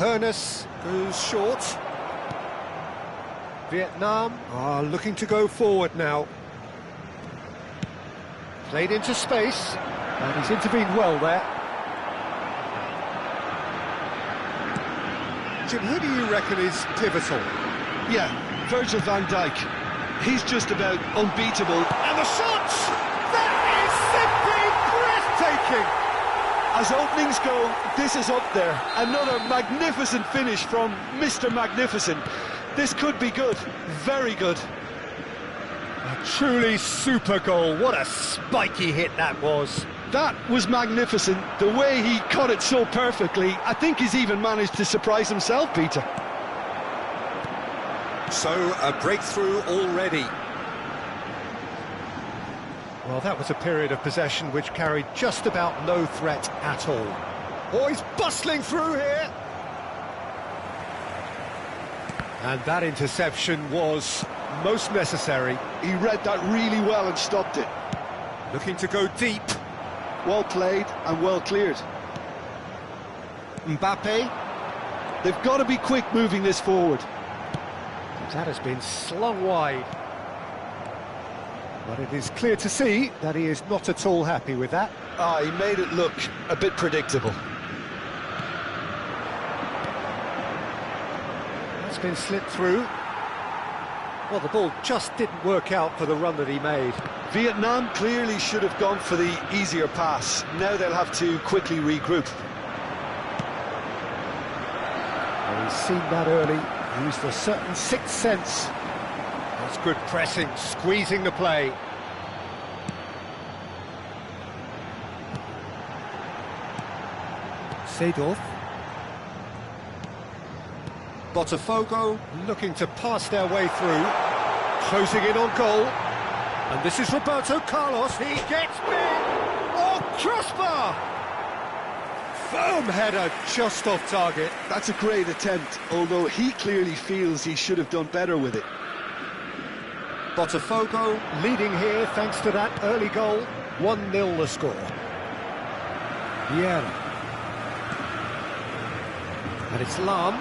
Hernus goes short. Vietnam are looking to go forward now. Played into space, and he's intervened well there. Jim, who do you reckon is pivotal? Yeah, Virgil van Dijk. He's just about unbeatable. And the shots! That is simply breathtaking! As openings go, this is up there. Another magnificent finish from Mr. Magnificent. This could be good, very good. A truly super goal. What a spiky hit that was. That was magnificent. The way he cut it so perfectly, I think he's even managed to surprise himself, Peter. So, a breakthrough already. Well, that was a period of possession which carried just about no threat at all. Oh, he's bustling through here! And that interception was most necessary. He read that really well and stopped it. Looking to go deep. Well played and well cleared. Mbappe. They've got to be quick moving this forward. That has been slung wide. But it is clear to see that he is not at all happy with that. He made it look a bit predictable. That's been slipped through. Well, the ball just didn't work out for the run that he made. Vietnam clearly should have gone for the easier pass. Now they'll have to quickly regroup. Well, he's seen that early, used a certain sixth sense. That's good pressing, squeezing the play. Seedorf. Botafogo looking to pass their way through, closing in on goal. And this is Roberto Carlos, he gets big! Oh, crossbar! Firm header, just off target. That's a great attempt, although he clearly feels he should have done better with it. Botafogo leading here thanks to that early goal. 1-0 the score. Vieira. And it's Lam.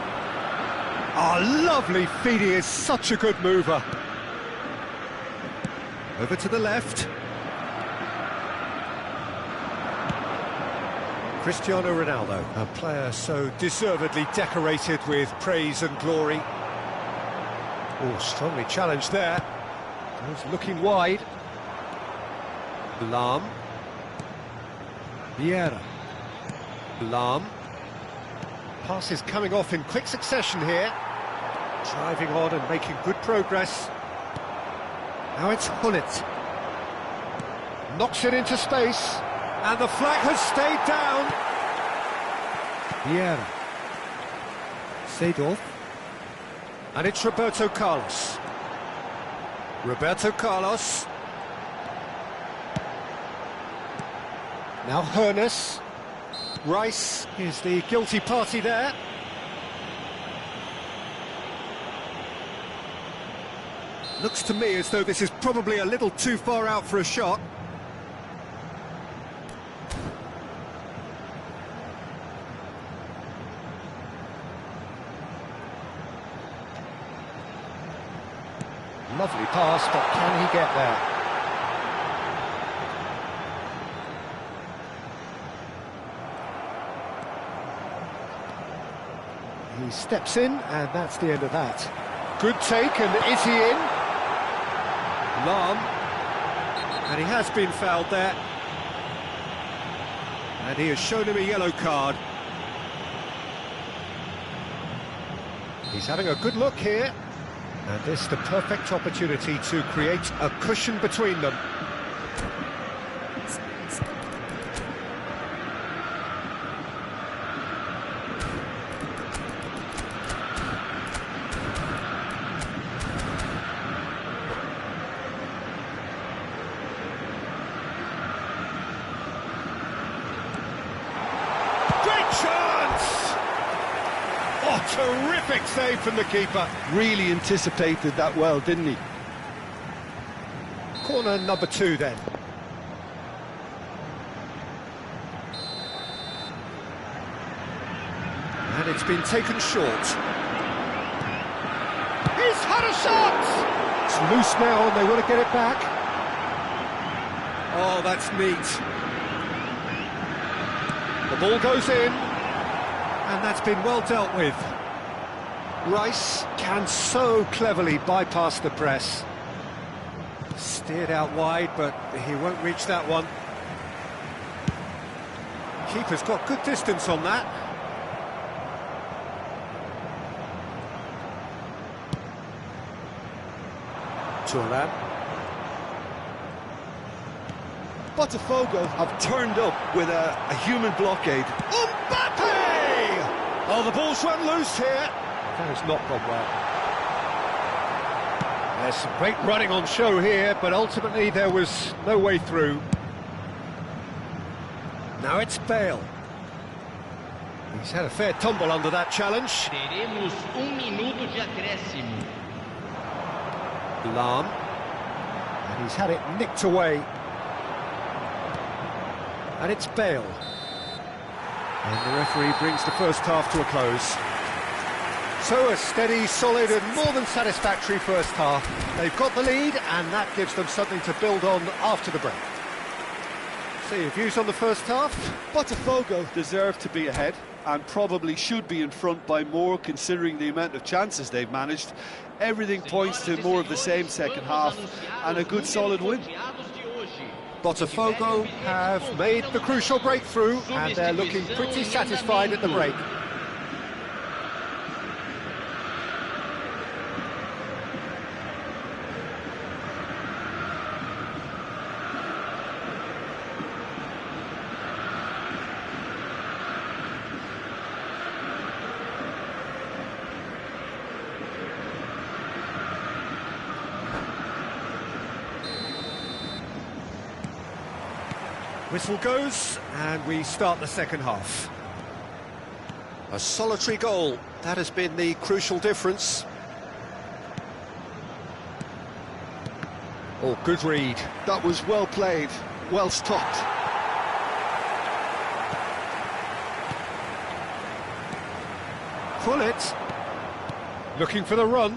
Oh, lovely feed, he is such a good mover. Over to the left. Cristiano Ronaldo, a player so deservedly decorated with praise and glory. Oh, strongly challenged there. He's looking wide. Lam. Vieira. Lam. Pass is coming off in quick succession here. Driving on and making good progress. Now it's Hullet. Knocks it into space. And the flag has stayed down. Vieira. Seedorf. And it's Roberto Carlos. Roberto Carlos. Now Hernus. Rice is the guilty party there. Looks to me as though this is probably a little too far out for a shot. Lovely pass, but can he get there? He steps in, and that's the end of that. Good take, and is he in? Lam. And he has been fouled there. And he has shown him a yellow card. He's having a good look here. And this is the perfect opportunity to create a cushion between them. Terrific save from the keeper. Really anticipated that well, didn't he? Corner number 2 then. And it's been taken short. He's had a shot! It's loose now and they want to get it back. Oh, that's neat. The ball goes in. And that's been well dealt with. Rice can so cleverly bypass the press. Steered out wide, but he won't reach that one. Keeper's got good distance on that. Turan. Botafogo have turned up with a human blockade. Mbappe! Oh, the ball's run loose here. That has not gone well. There's some great running on show here, but ultimately there was no way through. Now it's Bale. He's had a fair tumble under that challenge. Teremos minuto de acréscimo. Lam. And he's had it nicked away. And it's Bale. And the referee brings the first half to a close. So a steady, solid and more than satisfactory first half. They've got the lead and that gives them something to build on after the break. So your views on the first half? Botafogo deserve to be ahead and probably should be in front by more considering the amount of chances they've managed. Everything points to more of the same second half and a good solid win. Botafogo have made the crucial breakthrough and they're looking pretty satisfied at the break. Whistle goes, and we start the second half. A solitary goal, that has been the crucial difference. Oh, good read. That was well played, well stopped. Pullet, looking for the run.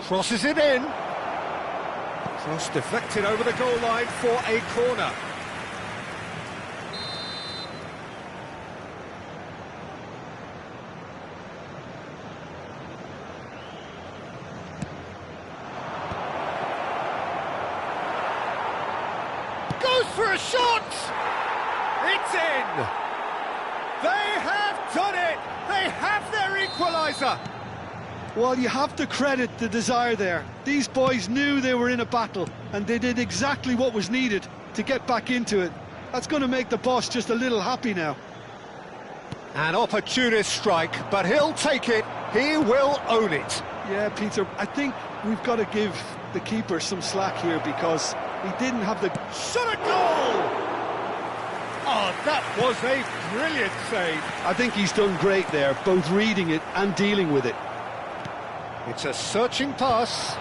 Crosses it in. Cross deflected over the goal line for a corner. Goes for a shot! It's in! They have done it! They have their equaliser! Well, you have to credit the desire there. These boys knew they were in a battle and they did exactly what was needed to get back into it. That's going to make the boss just a little happy now. An opportunist strike, but he'll take it. He will own it. Yeah, Peter, I think we've got to give the keeper some slack here because he didn't have the... Shot a goal! Oh, that was a brilliant save. I think he's done great there, both reading it and dealing with it. It's a searching pass.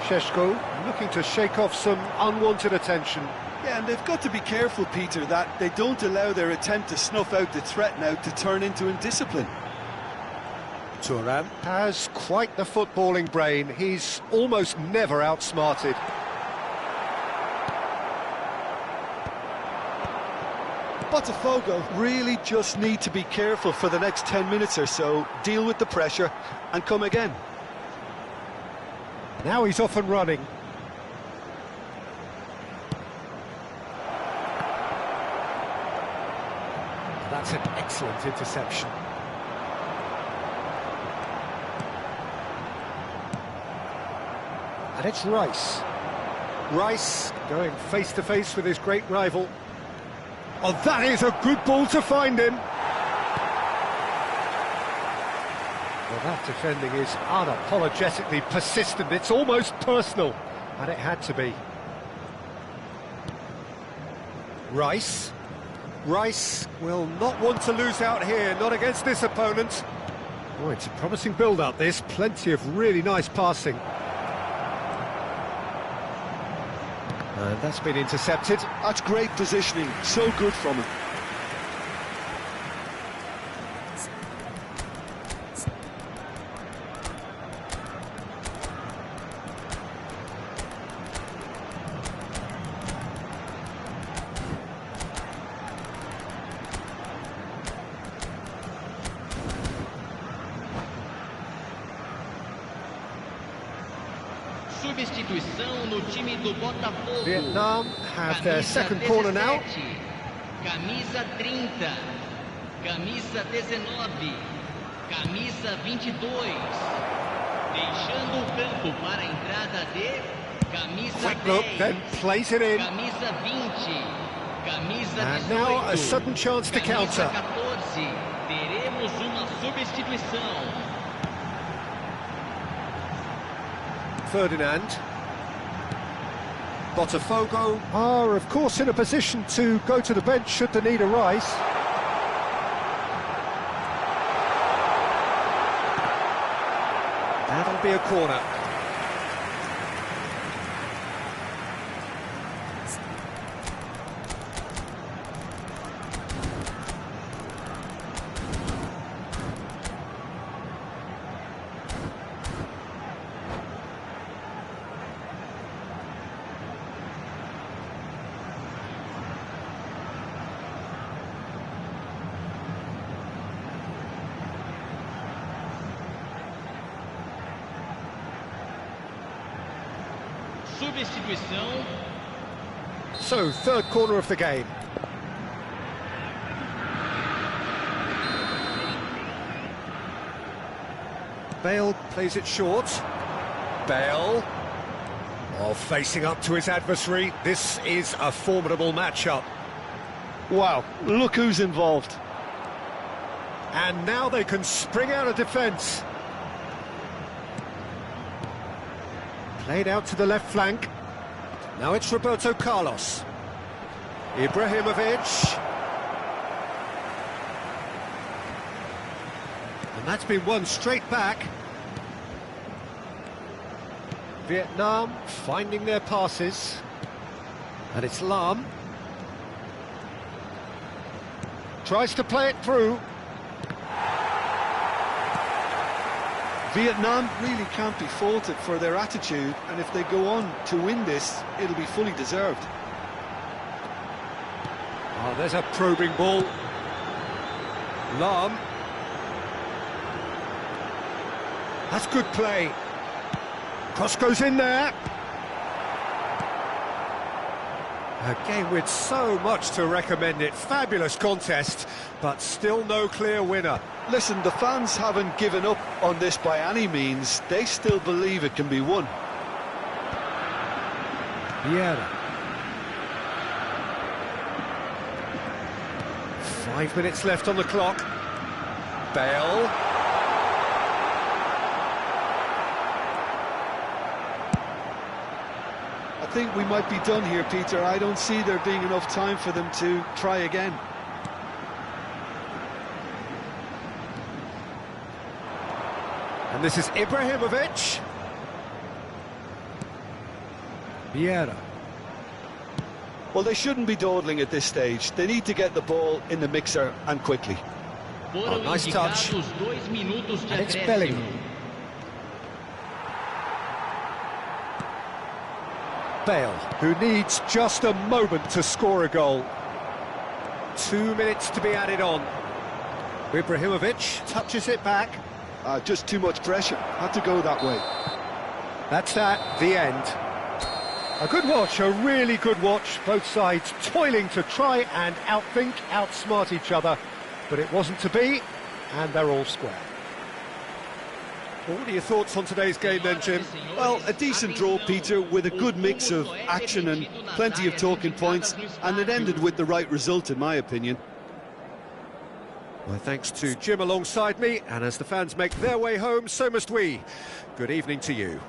Sheshko looking to shake off some unwanted attention. Yeah, and they've got to be careful, Peter, that they don't allow their attempt to snuff out the threat now to turn into indiscipline. Turan has quite the footballing brain. He's almost never outsmarted. Botafogo really just need to be careful for the next 10 minutes or so, deal with the pressure and come again. Now he's off and running. That's an excellent interception. And it's Rice. Rice going face to face with his great rival. Oh, that is a good ball to find him. Well, that defending is unapologetically persistent. It's almost personal, and it had to be. Rice. Rice will not want to lose out here, not against this opponent. Oh, it's a promising build-up, this. Plenty of really nice passing. And that's been intercepted. That's great positioning, so good from him. Substituição no time do Botafogo. Vietnam have their Camisa second corner now. 17, Camisa 30, camisa 19, camisa 22. Deixando o campo para a entrada de camisa Quick look, 10, then plays it in. camisa 20, camisa And 18. now a sudden chance to camisa counter. 14. Teremos uma substituição. Ferdinand. Botafogo are, of course, in a position to go to the bench should the need arise. That'll be a corner. Substituição. So, third corner of the game. Bale plays it short. Bale. Oh, facing up to his adversary. This is a formidable matchup. Wow, look who's involved. And now they can spring out of defence. Played out to the left flank. Now it's Roberto Carlos. Ibrahimovic. And that's been won straight back. Vietnam finding their passes. And it's Lam. Tries to play it through. Vietnam really can't be faulted for their attitude, and if they go on to win this, it'll be fully deserved. Oh, there's a probing ball. Lam. That's good play. Cross goes in there. A game with so much to recommend it. Fabulous contest, but still no clear winner. Listen, the fans haven't given up on this by any means. They still believe it can be won. Vieira. 5 minutes left on the clock. Bale. I think we might be done here, Peter. I don't see there being enough time for them to try again. And this is Ibrahimovic. Vieira. Well, they shouldn't be dawdling at this stage. They need to get the ball in the mixer and quickly. Foram nice touch. indicados 2 minutos de And it's acréscimo. Bellingham. Bale, who needs just a moment to score a goal. 2 minutes to be added on. Ibrahimovic touches it back. Just too much pressure. Had to go that way. That's that, the end. A good watch, a really good watch. Both sides toiling to try and outthink, outsmart each other. But it wasn't to be, and they're all square. Well, what are your thoughts on today's game then, Jim? Well, a decent draw, Peter, with a good mix of action and plenty of talking points, and it ended with the right result, in my opinion. Well, thanks to Jim alongside me, and as the fans make their way home, so must we. Good evening to you.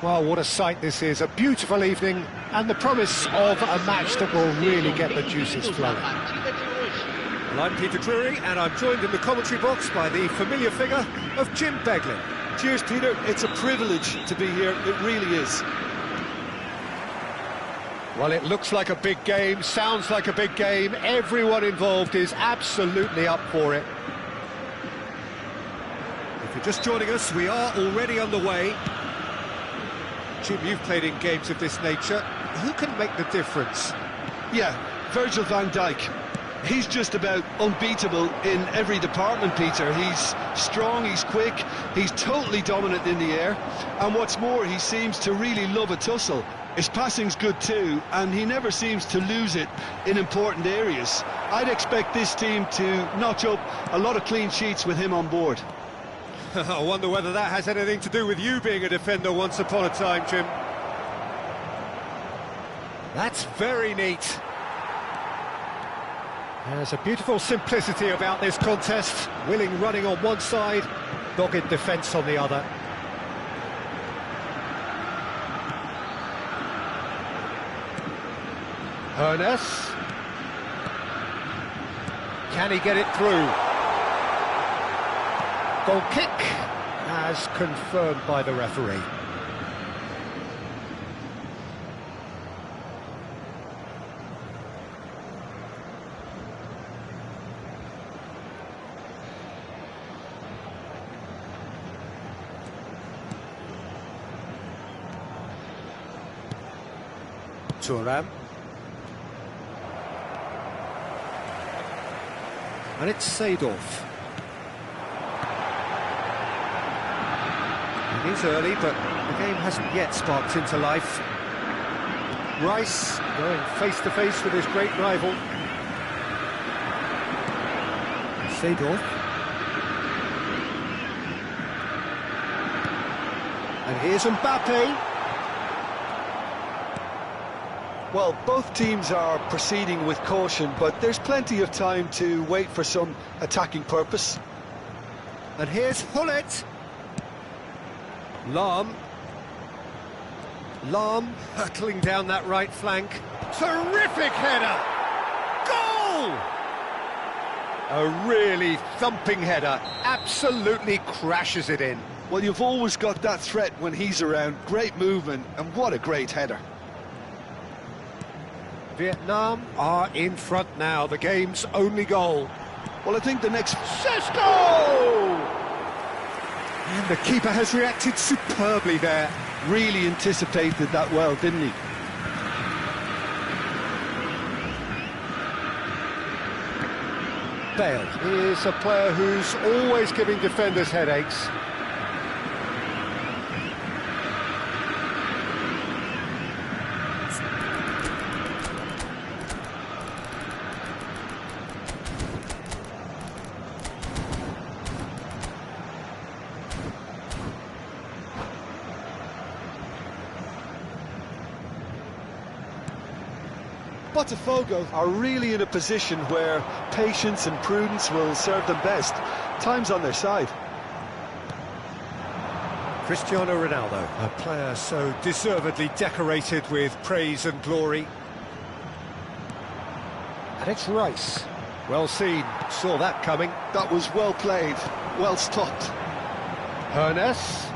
Well, what a sight this is, a beautiful evening, and the promise of a match that will really get the juices flowing. Well, I'm Peter Drury, and I'm joined in the commentary box by the familiar figure of Jim Beglin. Cheers, Peter. It's a privilege to be here. It really is. Well, it looks like a big game, sounds like a big game. Everyone involved is absolutely up for it. If you're just joining us, we are already underway. Jim, you've played in games of this nature. Who can make the difference? Yeah, Virgil van Dijk. He's just about unbeatable in every department, Peter. He's strong, he's quick, he's totally dominant in the air. And what's more, he seems to really love a tussle. His passing's good too, and he never seems to lose it in important areas. I'd expect this team to notch up a lot of clean sheets with him on board. I wonder whether that has anything to do with you being a defender once upon a time, Jim. That's very neat. There's a beautiful simplicity about this contest. Willing running on one side, dogged defence on the other. Ernest. Can he get it through? Goal kick, as confirmed by the referee. Thuram. And it's Seedorf. It is early, but the game hasn't yet sparked into life. Rice going face-to-face with his great rival. Seedorf. And here's Mbappe. Well, both teams are proceeding with caution, but there's plenty of time to wait for some attacking purpose. And here's Hullet. Lahm hurtling down that right flank. Terrific header! Goal! A really thumping header. Absolutely crashes it in. Well, you've always got that threat when he's around. Great movement, and what a great header. Vietnam are in front now, the game's only goal. Well, I think the next... Sesko! And the keeper has reacted superbly there. Really anticipated that well, didn't he? Bale is a player who's always giving defenders headaches. Botafogo are really in a position where patience and prudence will serve them best. Time's on their side. Cristiano Ronaldo, a player so deservedly decorated with praise and glory. And it's Rice. Well seen, saw that coming. That was well played, well stopped. Ernest.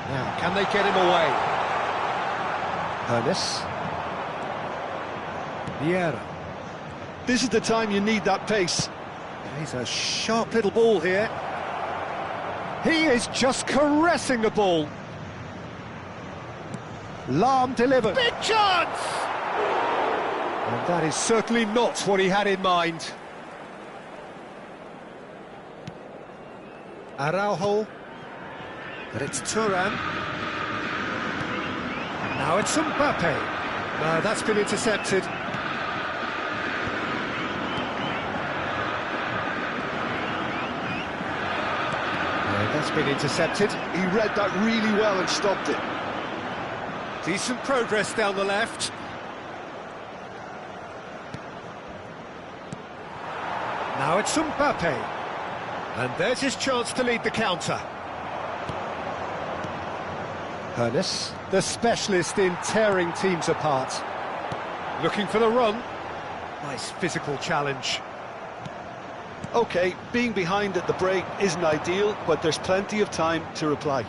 Now, can they get him away? Ernest. Vieira. This is the time you need that pace. He's a sharp little ball here. He is just caressing the ball. Lahm delivered. Big chance! And that is certainly not what he had in mind. Araujo. But it's Thuram. Now it's Mbappe. No, that's been intercepted. That's been intercepted. He read that really well and stopped it. Decent progress down the left. Now it's Mbappe. And there's his chance to lead the counter. Hernes, the specialist in tearing teams apart. Looking for the run. Nice physical challenge. OK, being behind at the break isn't ideal, but there's plenty of time to reply.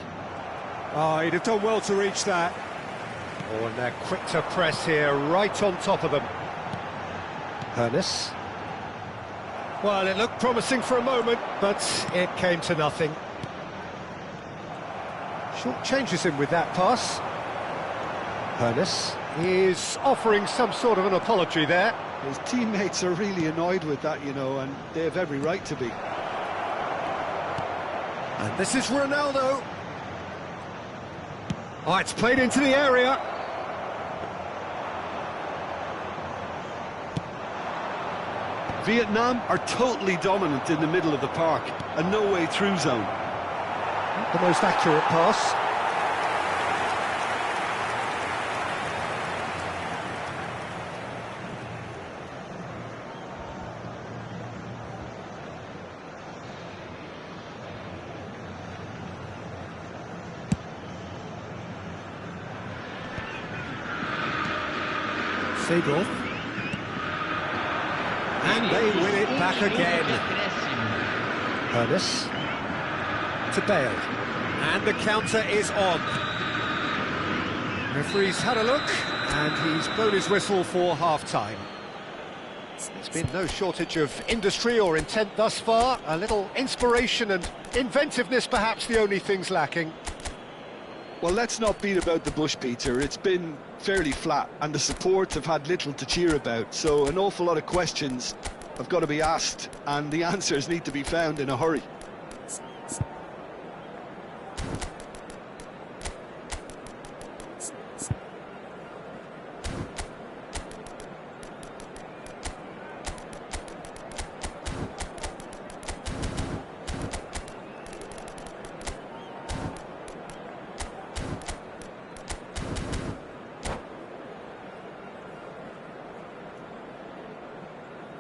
Oh, he'd have done well to reach that. Oh, and they're quick to press here, right on top of them. Hernes. Well, it looked promising for a moment, but it came to nothing. Short changes him with that pass. Hernes is offering some sort of an apology there. His teammates are really annoyed with that, you know, and they have every right to be. And this is Ronaldo. Oh, it's played into the area. Vietnam are totally dominant in the middle of the park, a no-way through zone. Not the most accurate pass. Seedorf. And they win it back again. Hernes to Bale. And the counter is on. Referee's had a look, and he's blown his whistle for half-time. There's been no shortage of industry or intent thus far. A little inspiration and inventiveness, perhaps the only things lacking. Well, let's not beat about the bush, Peter. It's been fairly flat, and the support have had little to cheer about, so an awful lot of questions have got to be asked, and the answers need to be found in a hurry.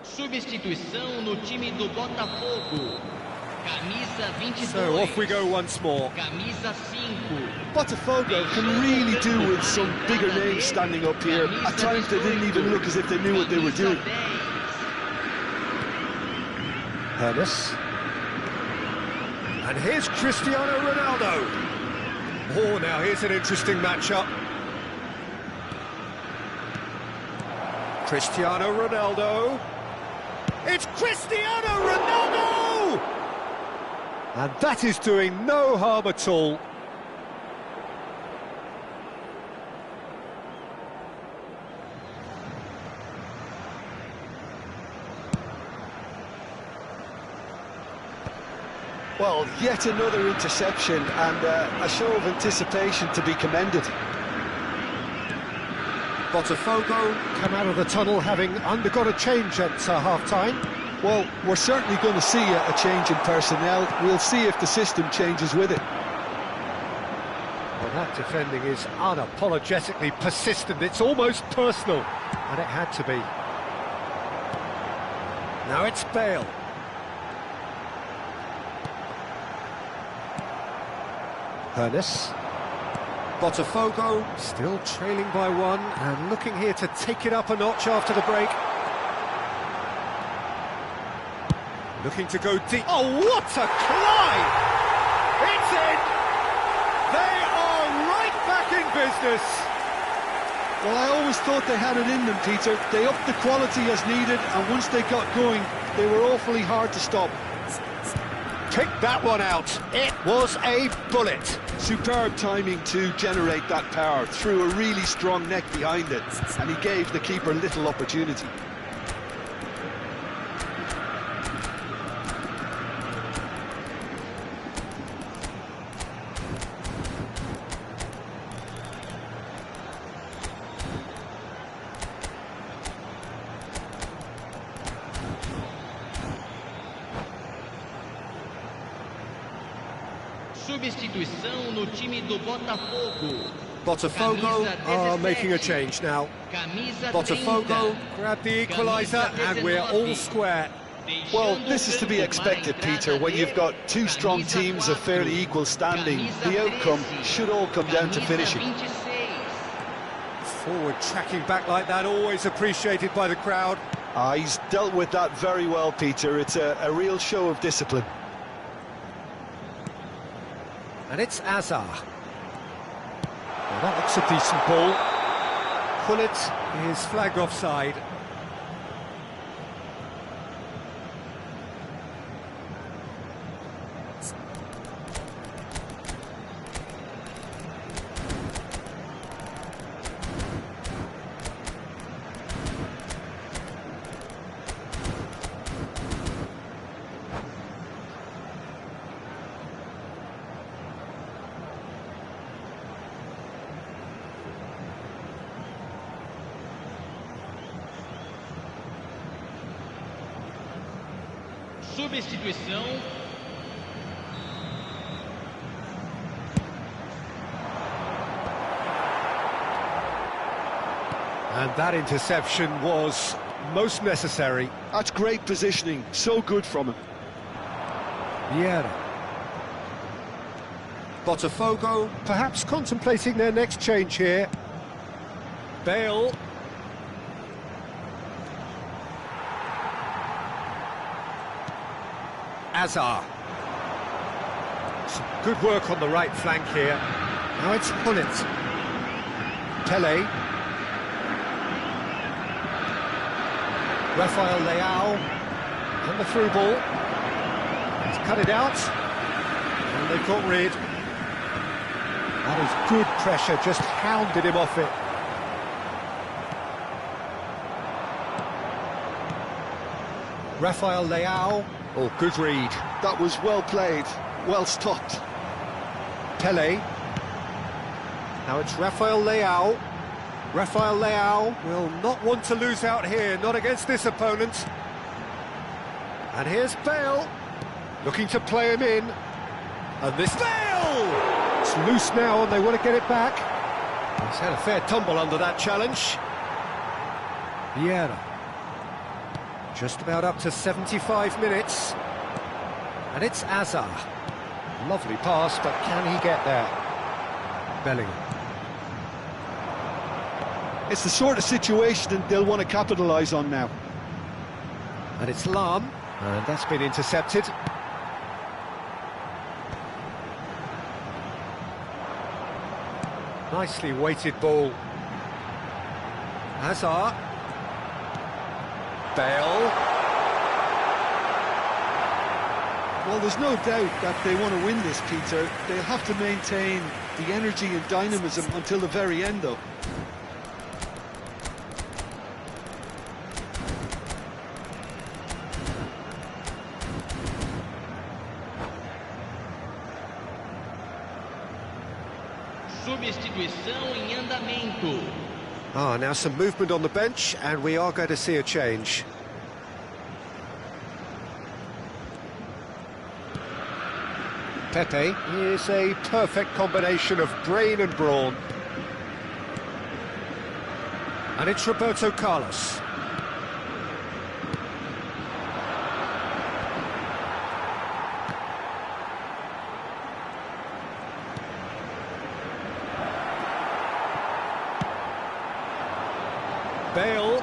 Substituição no time do Botafogo. Camisa 22. So off we go once more. Camisa 5. Botafogo can really do with some bigger names standing up here. At times they didn't even look as if they knew what they were doing. Hernes. And here's Cristiano Ronaldo. Oh, now here's an interesting matchup. Cristiano Ronaldo. It's Cristiano Ronaldo! And that is doing no harm at all. Well, yet another interception and a show of anticipation to be commended. Botafogo come out of the tunnel having undergone a change at half-time. Well, we're certainly going to see a change in personnel. We'll see if the system changes with it. Well, that defending is unapologetically persistent. It's almost personal, and it had to be. Now it's Bale. Hernes. Botafogo still trailing by one and looking here to take it up a notch after the break. Looking to go deep. Oh, what a climb! It's in! They are right back in business. Well, I always thought they had it in them, Peter. They upped the quality as needed, and once they got going, they were awfully hard to stop. Picked that one out. It was a bullet. Superb timing to generate that power, threw a really strong neck behind it, and he gave the keeper little opportunity. Substituição no time do Botafogo. Botafogo are making a change now. Botafogo grab the equaliser and we're all square. Well, this is to be expected, Peter, when you've got two strong teams of fairly equal standing. The outcome should all come down to finishing. Forward tracking back like that, always appreciated by the crowd. He's dealt with that very well, Peter. It's a real show of discipline. And it's Azar. Well, that looks a decent ball. Pullet is flagged offside. Substituição. And that interception was most necessary. That's great positioning, so good from him. Vieira. Botafogo perhaps contemplating their next change here. Bale. Azar. Some good work on the right flank here. Now it's Pullet. Pele. Rafael Leao. And the through ball. He's cut it out. And they caught Reed. That is good pressure, just hounded him off it. Rafael Leao. Oh, good read. That was well played, well stopped. Pele. Now it's Rafael Leao. Rafael Leao will not want to lose out here, not against this opponent. And here's Bale, looking to play him in. And this Bale! It's loose now and they want to get it back. He's had a fair tumble under that challenge. Vieira. Just about up to 75 minutes. And it's Azar. Lovely pass, but can he get there? Bellingham. It's the sort of situation that they'll want to capitalise on now. And it's Lam, and that's been intercepted. Nicely weighted ball. Hazard. Bale. Well, there's no doubt that they want to win this, Peter. They'll have to maintain the energy and dynamism until the very end, though. Substituição em andamento. Now some movement on the bench, and we are going to see a change. Pepe is a perfect combination of brain and brawn. And it's Roberto Carlos. Bale.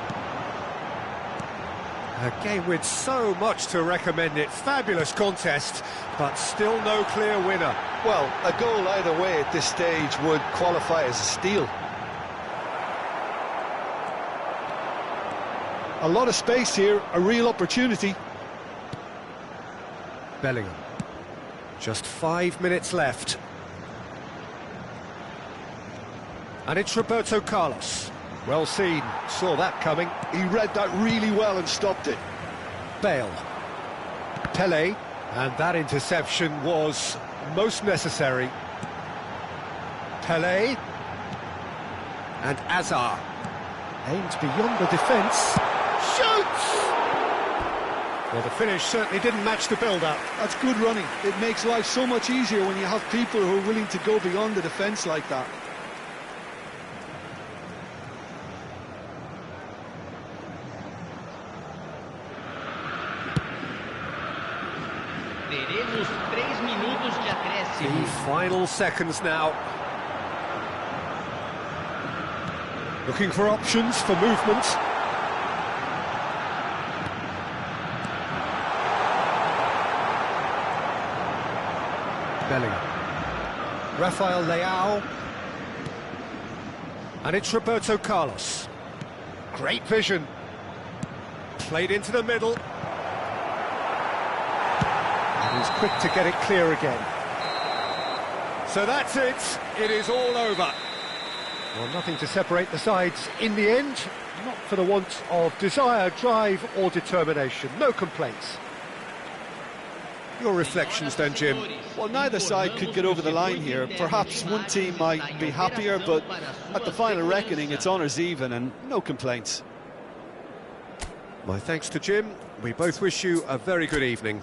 A game with so much to recommend it. Fabulous contest, but still no clear winner. Well, a goal either way at this stage would qualify as a steal. A lot of space here, a real opportunity. Bellingham. Just 5 minutes left. And it's Roberto Carlos. Well seen, saw that coming. He read that really well and stopped it. Bale. Pele. And that interception was most necessary. Pele. And Azar. Aimed beyond the defence. Shoots! Well, the finish certainly didn't match the build-up. That's good running. It makes life so much easier when you have people who are willing to go beyond the defence like that. Teremos 3 minutos de acréscimo. The final seconds now. Looking for options for movement. Bellingham. Rafael Leao. And it's Roberto Carlos. Great vision. Played into the middle. And he's quick to get it clear again. So that's it. It is all over. Well, nothing to separate the sides in the end. Not for the want of desire, drive or determination. No complaints. Your reflections then, Jim? Well, neither side could get over the line here. Perhaps one team might be happier, but at the final reckoning, it's honours even and no complaints. My thanks to Jim. We both wish you a very good evening.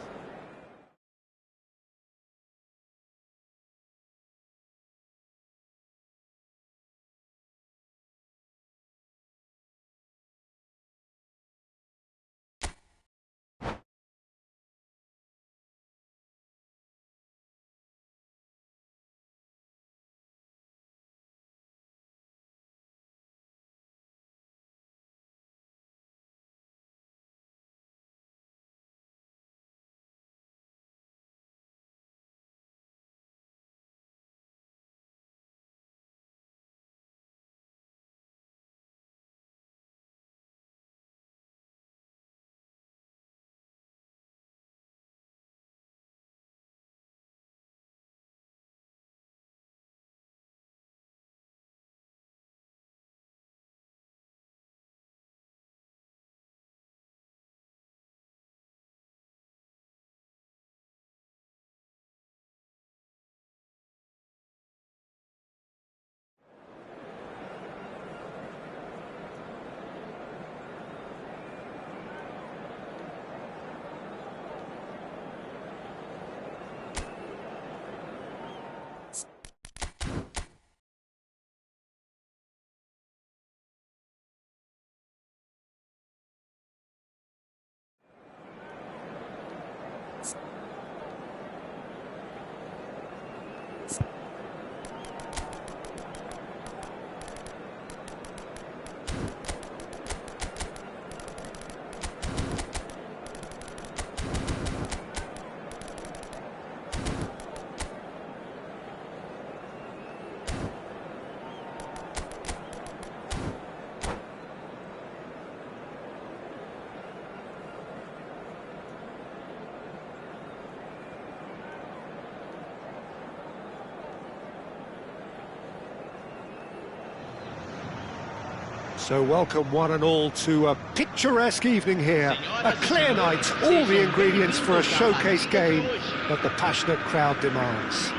So welcome one and all to a picturesque evening here. A clear night, all the ingredients for a showcase game that the passionate crowd demands.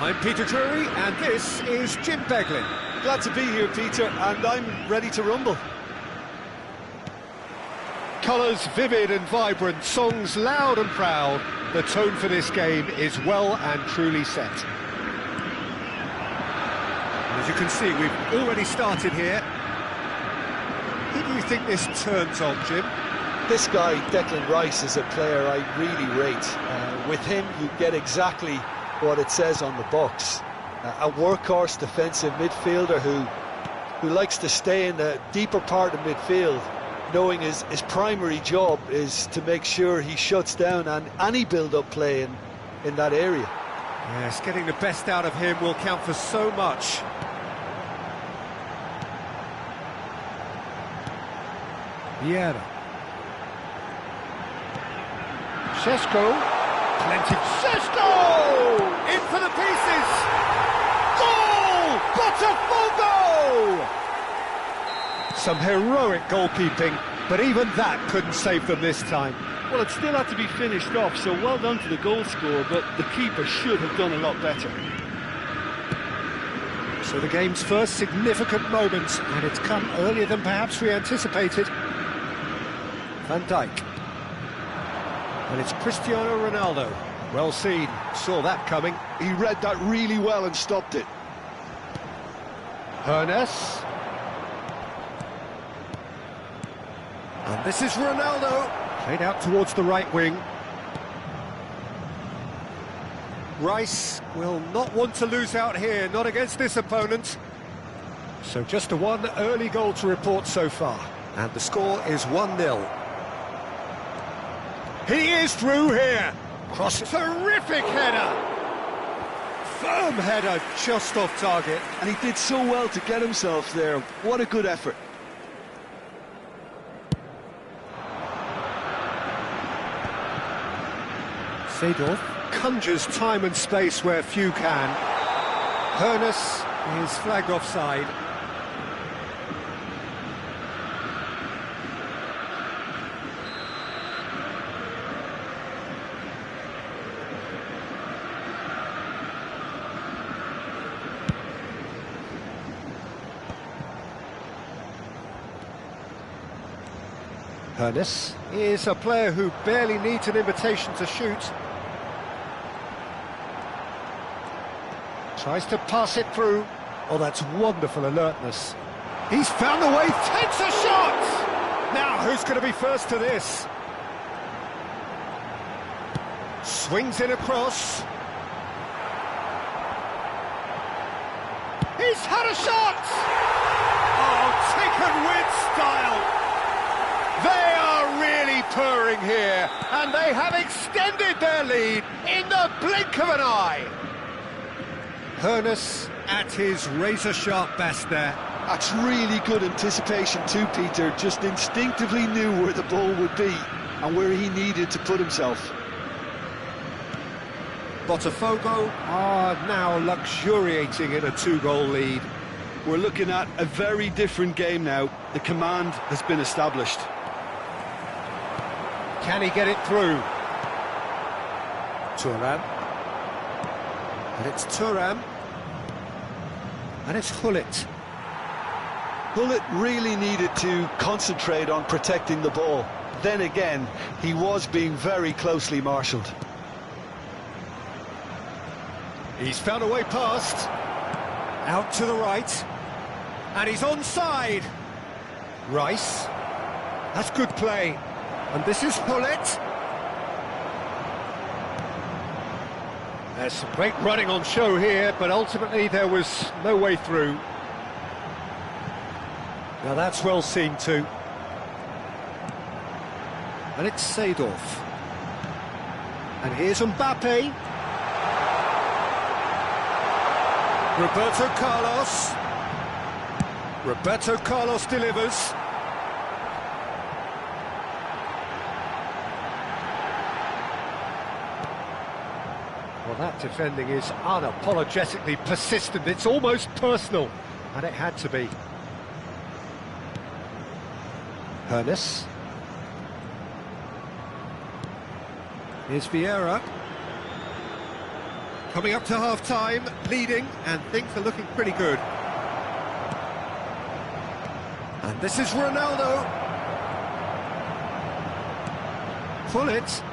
I'm Peter Drury and this is Jim Beglin. Glad to be here, Peter, and I'm ready to rumble. Colours vivid and vibrant, songs loud and proud. The tone for this game is well and truly set. As you can see, we've already started here. Who do you think this turns on, Jim? This guy, Declan Rice, is a player I really rate. With him, you get exactly what it says on the box. A workhorse defensive midfielder who likes to stay in the deeper part of midfield, knowing his primary job is to make sure he shuts down any build-up play in that area. Yes, getting the best out of him will count for so much. Vieira. Šeško. Plenty. Šeško! In for the pieces! Goal! Botafogo! Some heroic goalkeeping, but even that couldn't save them this time. Well, it still had to be finished off, so well done to the goal scorer, but the keeper should have done a lot better. So the game's first significant moment, and it's come earlier than perhaps we anticipated. Van Dijk. And it's Cristiano Ronaldo. Well seen, saw that coming. He read that really well and stopped it. Hernes. And this is Ronaldo. Played out towards the right wing. Rice will not want to lose out here, not against this opponent. So just a one early goal to report so far. And the score is 1-0. He is through here. Cross, terrific header. Firm header, just off target. And he did so well to get himself there. What a good effort. Seedorf conjures time and space where few can. Hernes is flagged offside. Hernes is a player who barely needs an invitation to shoot. Tries to pass it through. Oh, that's wonderful alertness. He's found the way, takes a shot! Now, who's going to be first to this? Swings in across. He's had a shot! Oh, taken with style. They are really purring here, and they have extended their lead in the blink of an eye. Hernes at his razor-sharp best there. That's really good anticipation too, Peter. Just instinctively knew where the ball would be and where he needed to put himself. Botafogo are now luxuriating in a 2-goal lead. We're looking at a very different game now. The command has been established. Can he get it through? Thuram. And it's Thuram. And it's Gullit. Gullit really needed to concentrate on protecting the ball. Then again, he was being very closely marshalled. He's found a way past. Out to the right. And he's onside. Rice. That's good play. And this is Gullit. There's some great running on show here, but ultimately there was no way through. Now that's well seen too. And it's Seedorf. And here's Mbappe. Roberto Carlos. Roberto Carlos delivers. Well, that defending is unapologetically persistent. It's almost personal, and it had to be. Hernes. Here's Vieira. Coming up to half-time, leading, and things are looking pretty good. And this is Ronaldo. Gullit.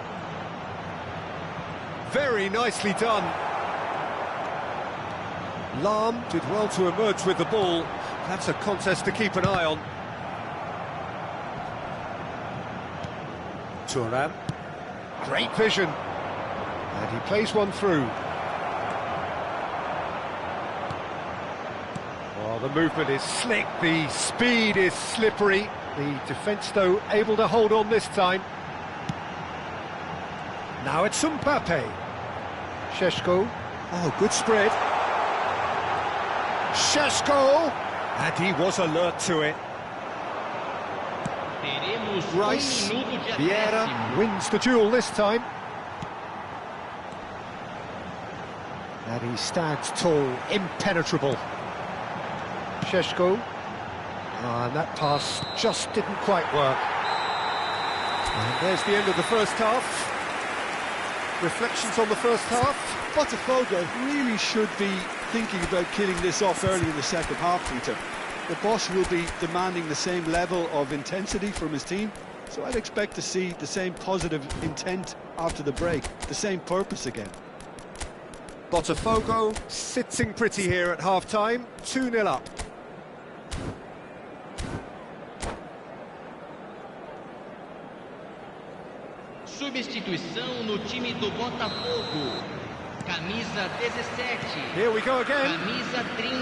Very nicely done. Lahm did well to emerge with the ball. That's a contest to keep an eye on. Thuram. Great vision. And he plays one through. Oh, the movement is slick, the speed is slippery. The defence, though, able to hold on this time. Now it's Mbappe. Šeško. Oh, good spread. Šeško. And he was alert to it. Teremos Rice, minuto de Vieira acréscimo. wins the duel this time. And he stands tall, impenetrable. Sheshko. And that pass just didn't quite work. And there's the end of the first half. Reflections on the first half? Botafogo really should be thinking about killing this off early in the second half, Peter. The boss will be demanding the same level of intensity from his team, so I'd expect to see the same positive intent after the break, the same purpose again. Botafogo sitting pretty here at half-time, 2-0 up. Substituição no time do Botafogo. Camisa 17. Here we go again. Camisa 30.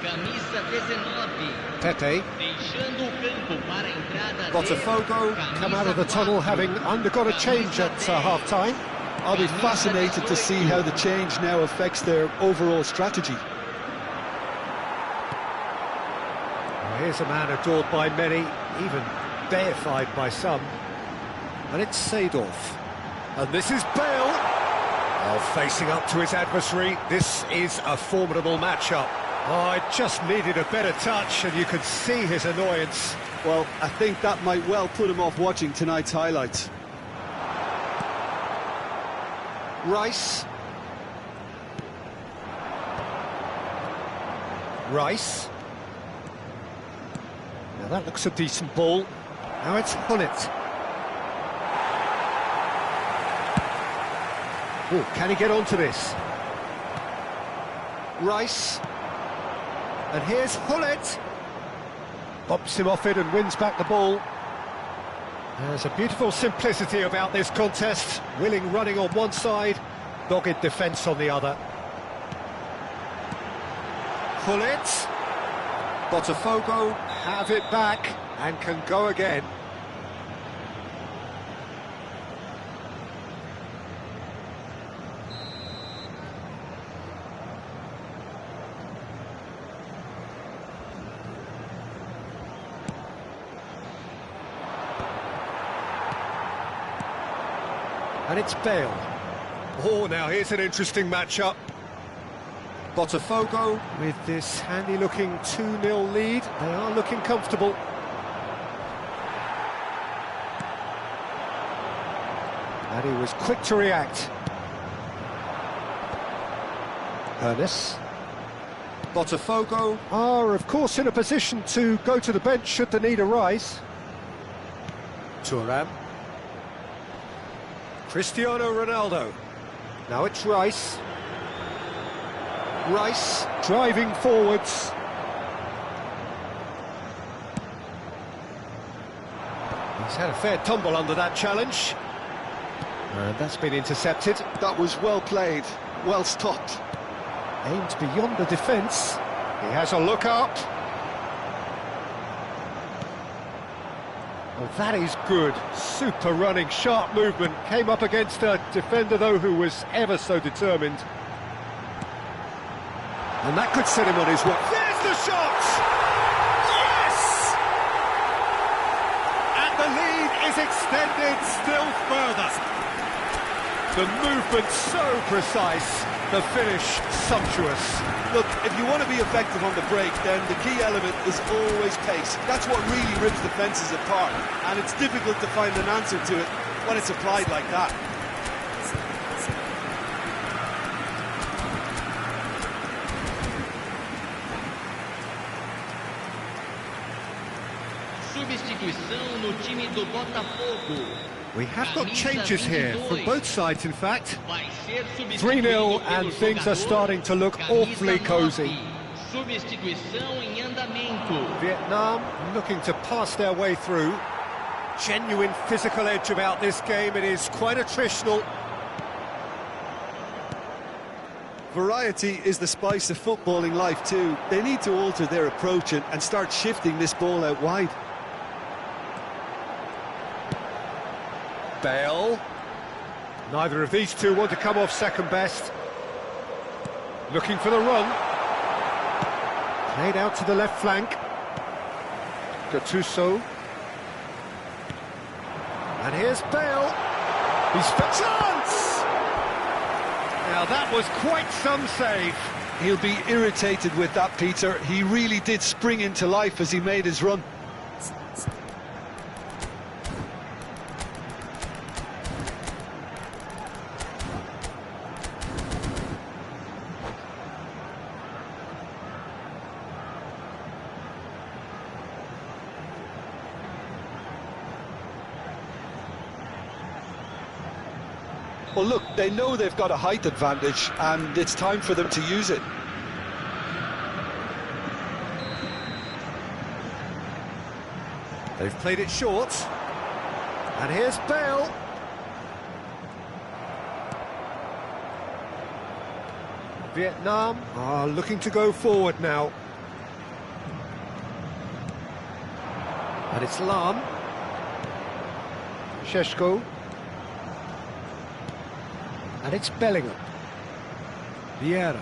Camisa 19. Pepe. Deixando o campo para a entrada Botafogo come out of the tunnel having undergone a change at half-time. I'll be fascinated to see how the change now affects their overall strategy. Well, here's a man adored by many, even deified by some. And it's Seedorf. And this is Bale. Oh, facing up to his adversary. This is a formidable matchup. Oh, it just needed a better touch, and you could see his annoyance. Well, I think that might well put him off watching tonight's highlights. Rice. Rice. Now that looks a decent ball. Now it's Hullet. Oh, can he get onto this? Rice. And here's Hullet. Bops him off it and wins back the ball. There's a beautiful simplicity about this contest. Willing running on one side, dogged defence on the other. Hullet. Botafogo have it back and can go again. And it's Bale. Oh, now here's an interesting matchup. Botafogo, with this handy-looking 2-0 lead, they are looking comfortable. And he was quick to react. Ernest. Botafogo are, of course, in a position to go to the bench should the need arise. Thuram. Cristiano Ronaldo. Now it's Rice. Rice driving forwards. He's had a fair tumble under that challenge. And that's been intercepted. That was well played, well stopped. Aimed beyond the defence. He has a look up. Well, that is good. Super running, sharp movement. Came up against a defender, though, who was ever so determined. And that could set him on his way. There's the shot! Yes! And the lead is extended still further. The movement so precise, the finish sumptuous. Look, if you want to be effective on the break, then the key element is always pace. That's what really rips defences apart, and it's difficult to find an answer to it when it's applied like that. Substituição no time do Botafogo. We have got changes here from both sides, in fact. Vai ser 3-0 and things are starting to look awfully cosy. Substituição em andamento. Vietnam looking to pass their way through. Genuine physical edge about this game. It is quite attritional. Variety is the spice of footballing life too. They need to alter their approach and start shifting this ball out wide. Bale. Neither of these two want to come off second best. Looking for the run. Played out to the left flank. Gattuso. And here's Bale. He's for chance! Now that was quite some save. He'll be irritated with that, Peter. He really did spring into life as he made his run. Well, look, they know they've got a height advantage, and it's time for them to use it. They've played it short. And here's Bale. Vietnam are looking to go forward now. And it's Lam. Sheshko. And it's Bellingham. Vieira.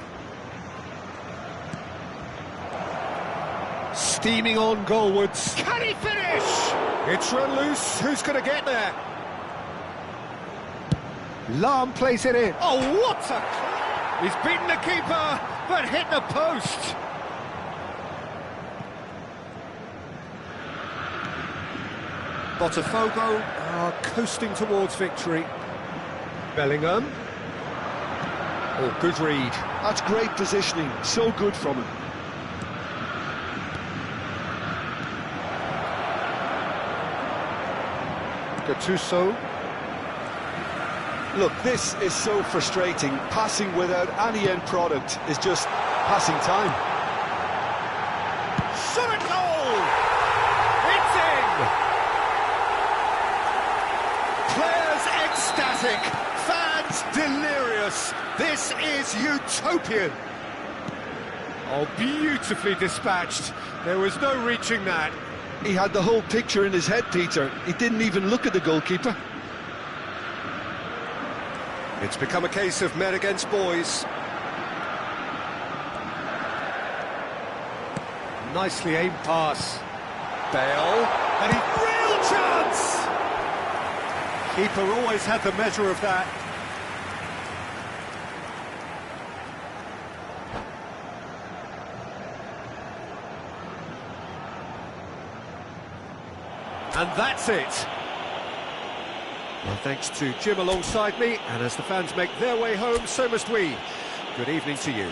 Steaming on goalwards. Can he finish? It's run loose. Who's going to get there? Lam plays it in. Oh, what a... He's beaten the keeper, but hit the post. Botafogo are coasting towards victory. Bellingham. Oh, good read. That's great positioning. So good from him. Gattuso. Look, this is so frustrating. Passing without any end product is just passing time. Shot at goal! It's in! Players ecstatic, fans delirious. This is utopian. Oh, beautifully dispatched. There was no reaching that. He had the whole picture in his head, Peter. He didn't even look at the goalkeeper. It's become a case of men against boys. Nicely aimed pass. Bale, and real chance! Keeper always had the measure of that. And that's it. Well, thanks to Jim alongside me, and as the fans make their way home, so must we. Good evening to you.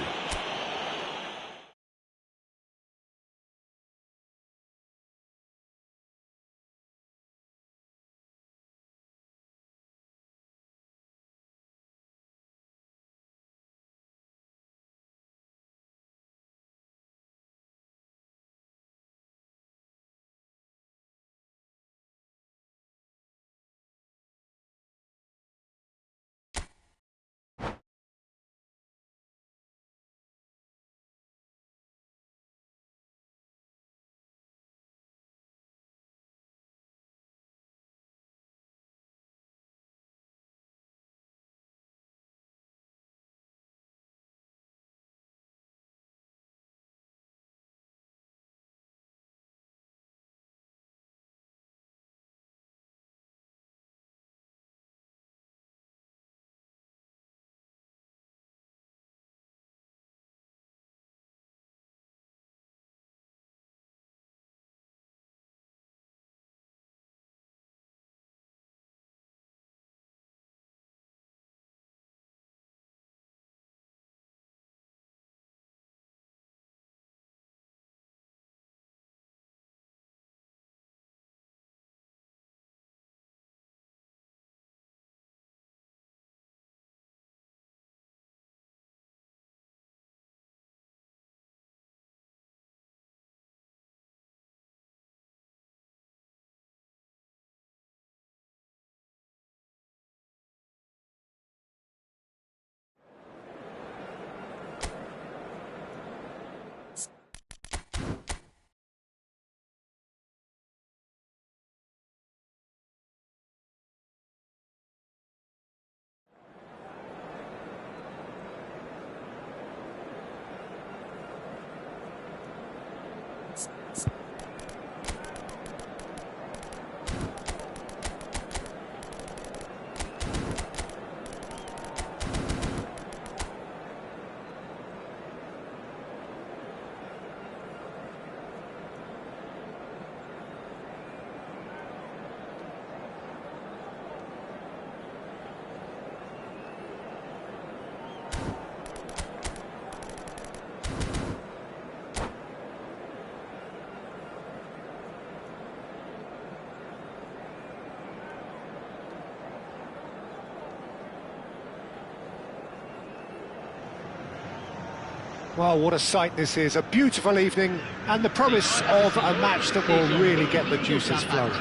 Well, what a sight this is, a beautiful evening, and the promise of a match that will really get the juices flowing.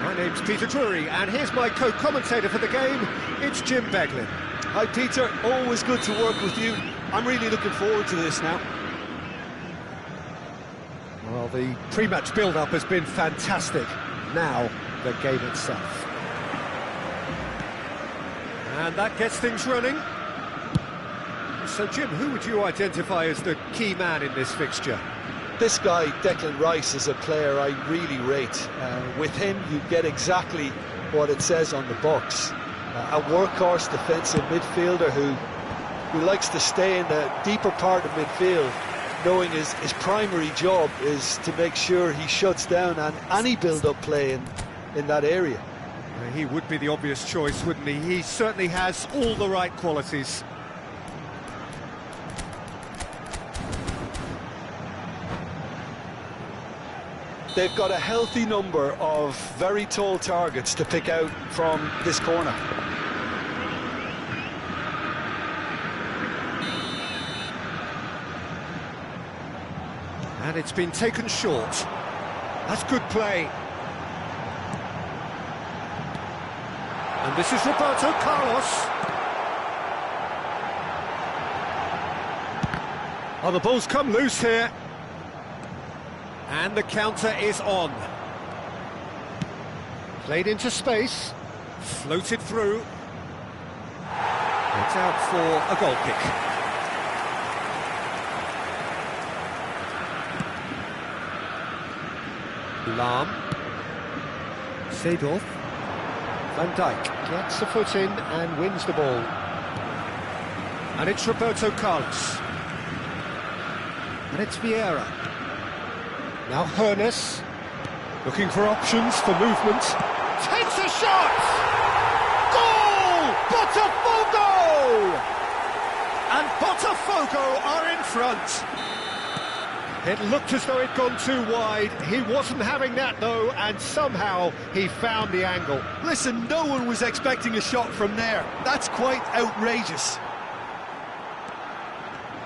My name's Peter Drury, and here's my co-commentator for the game, it's Jim Beglin. Hi Peter, always good to work with you. I'm really looking forward to this now. Well, the pre-match build-up has been fantastic. Now, the game itself. And that gets things running. So, Jim, who would you identify as the key man in this fixture? This guy, Declan Rice, is a player I really rate. With him, you get exactly what it says on the box. A workhorse defensive midfielder who likes to stay in the deeper part of midfield, knowing his primary job is to make sure he shuts down any build-up play in that area. He would be the obvious choice, wouldn't he? He certainly has all the right qualities. They've got a healthy number of very tall targets to pick out from this corner. And it's been taken short. That's good play. And this is Roberto Carlos. Oh, the ball's come loose here. And the counter is on. Played into space. Floated through. It's out for a goal kick. Lahm. Seedorf. Van Dijk gets a foot in and wins the ball. And it's Roberto Carlos. And it's Vieira. Now Hoeneß, looking for options for movement. Takes a shot! Goal! Botafogo! And Botafogo are in front. It looked as though it'd gone too wide. He wasn't having that, though, and somehow he found the angle. Listen, no one was expecting a shot from there. That's quite outrageous.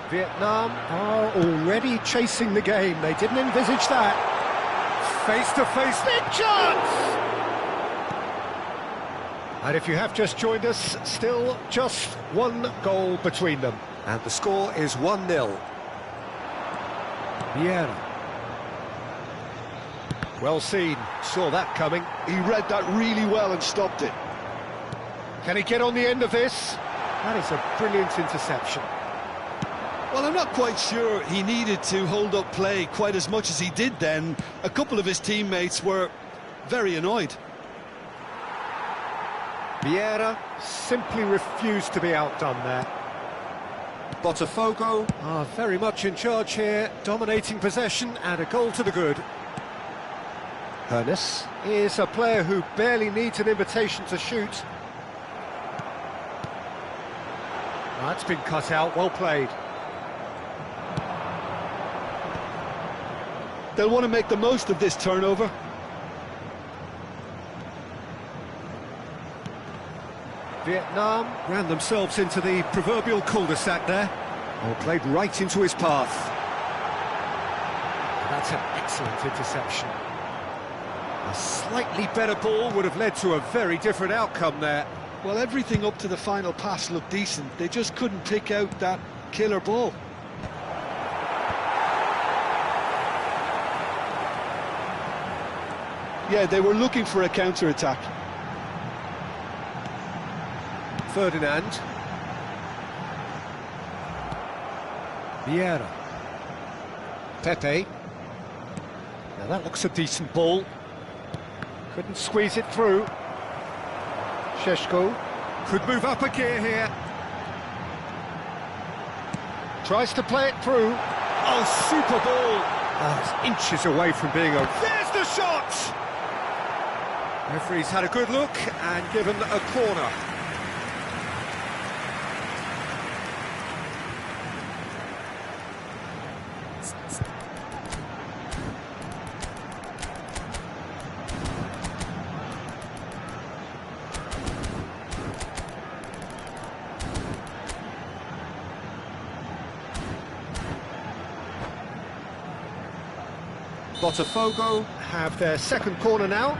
Vietnam are already chasing the game. They didn't envisage that. Face-to-face, big chance! And if you have just joined us, still just one goal between them. And the score is 1-0. Vieira. Well seen, saw that coming. He read that really well and stopped it. Can he get on the end of this? That is a brilliant interception. Well, I'm not quite sure he needed to hold up play quite as much as he did then. A couple of his teammates were very annoyed. Vieira simply refused to be outdone there. Botafogo are very much in charge here, dominating possession and a goal to the good. Hoeneß is a player who barely needs an invitation to shoot. That's been cut out, well played. They'll want to make the most of this turnover. Vietnam ran themselves into the proverbial cul-de-sac there. Or played right into his path. That's an excellent interception. A slightly better ball would have led to a very different outcome there. Well, everything up to the final pass looked decent. They just couldn't pick out that killer ball. Yeah, they were looking for a counter-attack. Ferdinand. Vieira. Pepe. Now that looks a decent ball. Couldn't squeeze it through. Šeško could move up a gear here. Tries to play it through. Oh, super ball. Oh, it's inches away from being over. There's the shot! Referee's had a good look and given a corner. Botafogo have their second corner now.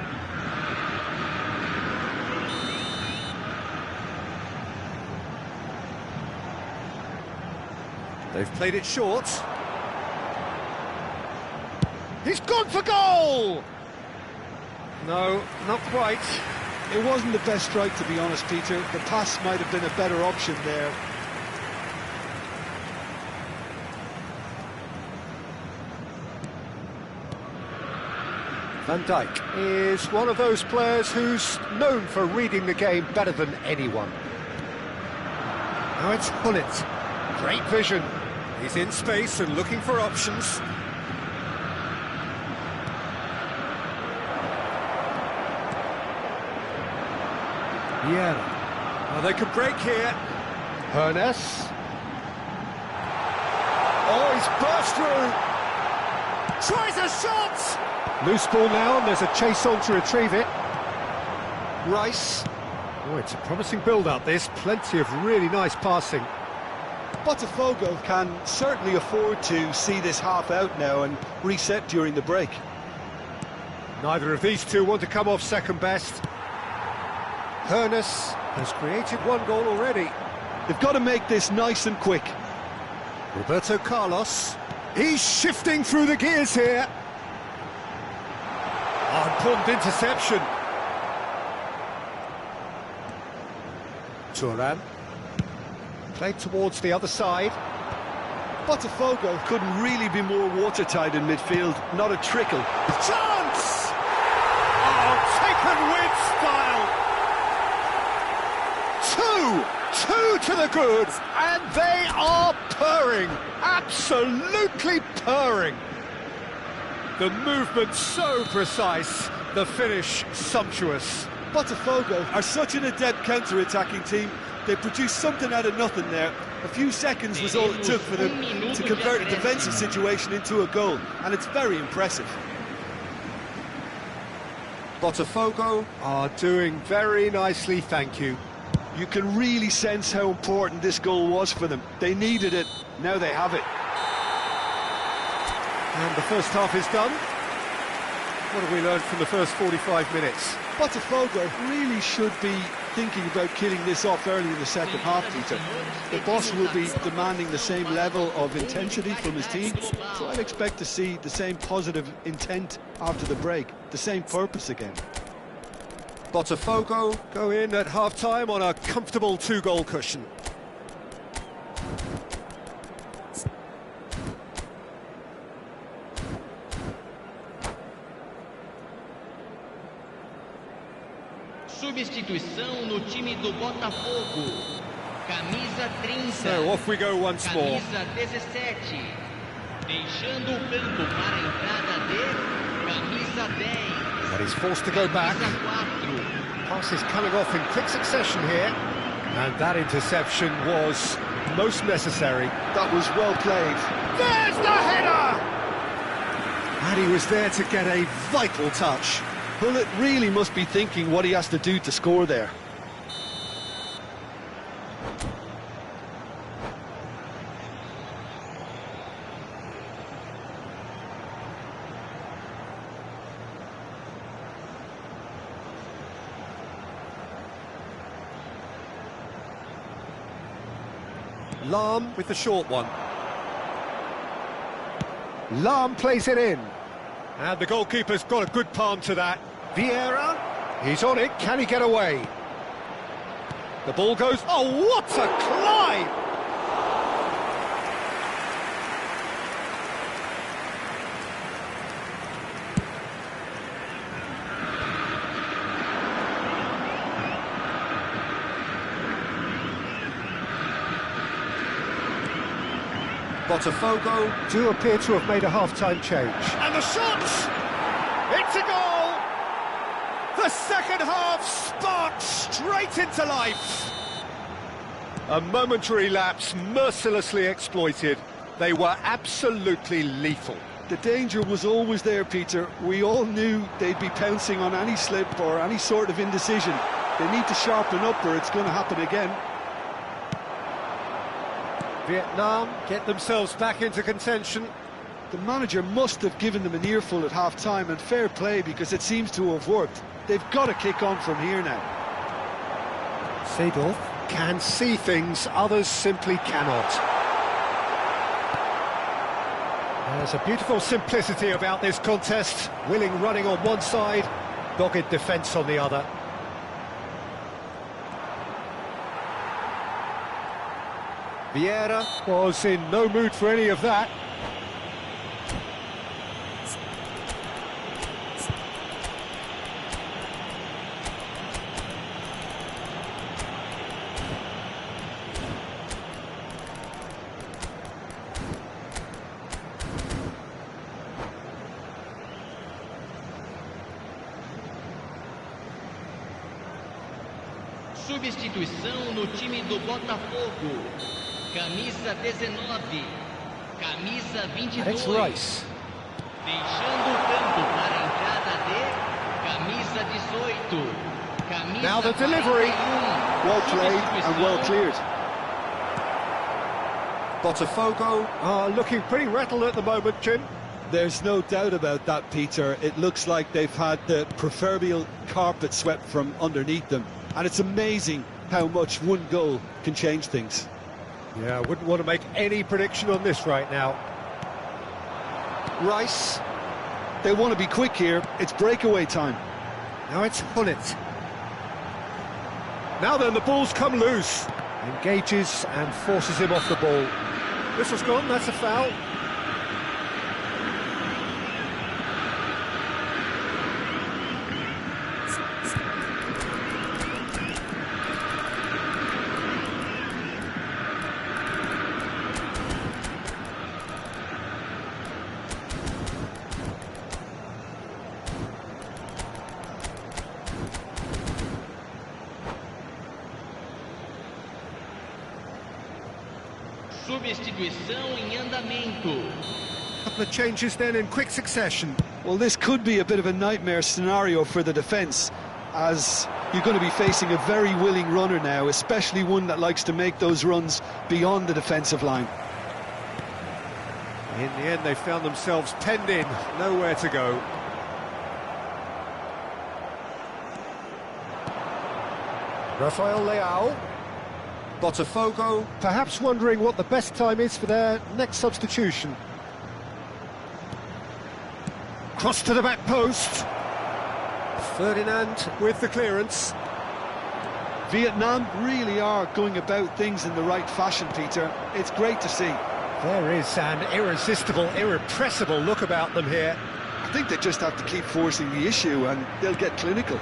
They've played it short. He's gone for goal! No, not quite. It wasn't the best strike, to be honest, Peter. The pass might have been a better option there. Van Dijk is one of those players who's known for reading the game better than anyone. Now it's Hullet. Great vision. He's in space and looking for options. Yeah. Oh, they could break here. Hernes. Oh, he's burst through. Tries a shot! Loose ball now, and there's a chase on to retrieve it. Rice. Oh, it's a promising build-up, this. Plenty of really nice passing. Botafogo can certainly afford to see this half out now and reset during the break. Neither of these two want to come off second best. Hernes has created one goal already. They've got to make this nice and quick. Roberto Carlos. He's shifting through the gears here. Oh, important interception. Turan. Played towards the other side. Botafogo couldn't really be more watertight in midfield. Not a trickle. Chance! Oh, taken with style. Two to the good, and they are purring. Absolutely purring. The movement so precise, the finish sumptuous. Botafogo are such an adept counter-attacking team. They produced something out of nothing there. A few seconds was all it took for them to convert a defensive situation into a goal, and it's very impressive. Botafogo are doing very nicely, thank you. You can really sense how important this goal was for them. They needed it, now they have it. And the first half is done. What have we learned from the first 45 minutes? Botafogo really should be thinking about killing this off early in the second half, Peter. The boss will be demanding the same level of intensity from his team, so I'd expect to see the same positive intent after the break, the same purpose again. Botafogo go in at half-time on a comfortable two-goal cushion. Substituição no time do Botafogo. Camisa 30. So off we go once more. Camisa 17. Deixando o campo para a entrada de camisa 10. But he's forced to go back. Camisa 4. Passes coming off in quick succession here. And that interception was most necessary. That was well played. There's the header! And he was there to get a vital touch. Hullet really must be thinking what he has to do to score there. Lahm with the short one. Lahm plays it in. And the goalkeeper's got a good palm to that. Vieira, he's on it, can he get away? The ball goes, oh, what a climb! Botafogo do appear to have made a half-time change. And the shot! It's a goal! The second half sparked straight into life. A momentary lapse mercilessly exploited. They were absolutely lethal. The danger was always there, Peter. We all knew they'd be pouncing on any slip or any sort of indecision. They need to sharpen up or it's going to happen again. Vietnam get themselves back into contention. The manager must have given them an earful at half-time, and fair play, because it seems to have worked. They've got to kick on from here now. Seedorf can see things, others simply cannot. There's a beautiful simplicity about this contest. Willing running on one side, dogged defence on the other. Vieira was in no mood for any of that. Substituição no time do Botafogo. Camisa 19, camisa 22. It's Rice. Deixando o campo para a entrada de camisa 18. Camisa Now the delivery. 41. Well played and well cleared. Botafogo are looking pretty rattled at the moment, Jim. There's no doubt about that, Peter. It looks like they've had the proverbial carpet swept from underneath them. And it's amazing how much one goal can change things. Yeah, I wouldn't want to make any prediction on this right now. Rice. They want to be quick here. It's breakaway time. Now it's Hullet. Now then, the ball's come loose. Engages and forces him off the ball. Whistle's gone, that's a foul. Substituição em andamento. Couple of changes then in quick succession. Well, this could be a bit of a nightmare scenario for the defence, as you're going to be facing a very willing runner now, especially one that likes to make those runs beyond the defensive line. In the end, they found themselves penned in, nowhere to go. Rafael Leao. Botafogo perhaps wondering what the best time is for their next substitution. Cross to the back post. Ferdinand with the clearance. Vietnam really are going about things in the right fashion, Peter. It's great to see. There is an irresistible, irrepressible look about them here. I think they just have to keep forcing the issue and they'll get clinical.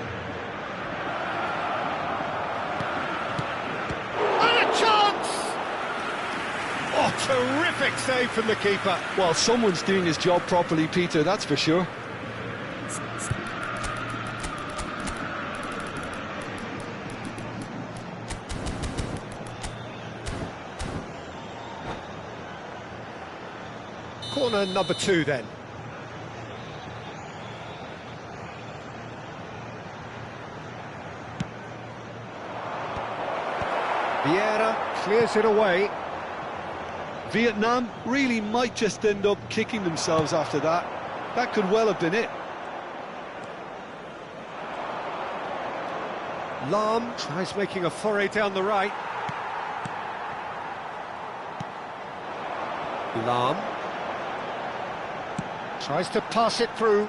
Terrific save from the keeper. Well, someone's doing his job properly, Peter, that's for sure. Corner number 2 then. Vieira clears it away. Vietnam really might just end up kicking themselves after that. That could well have been it. Lam tries making a foray down the right. Lam tries to pass it through.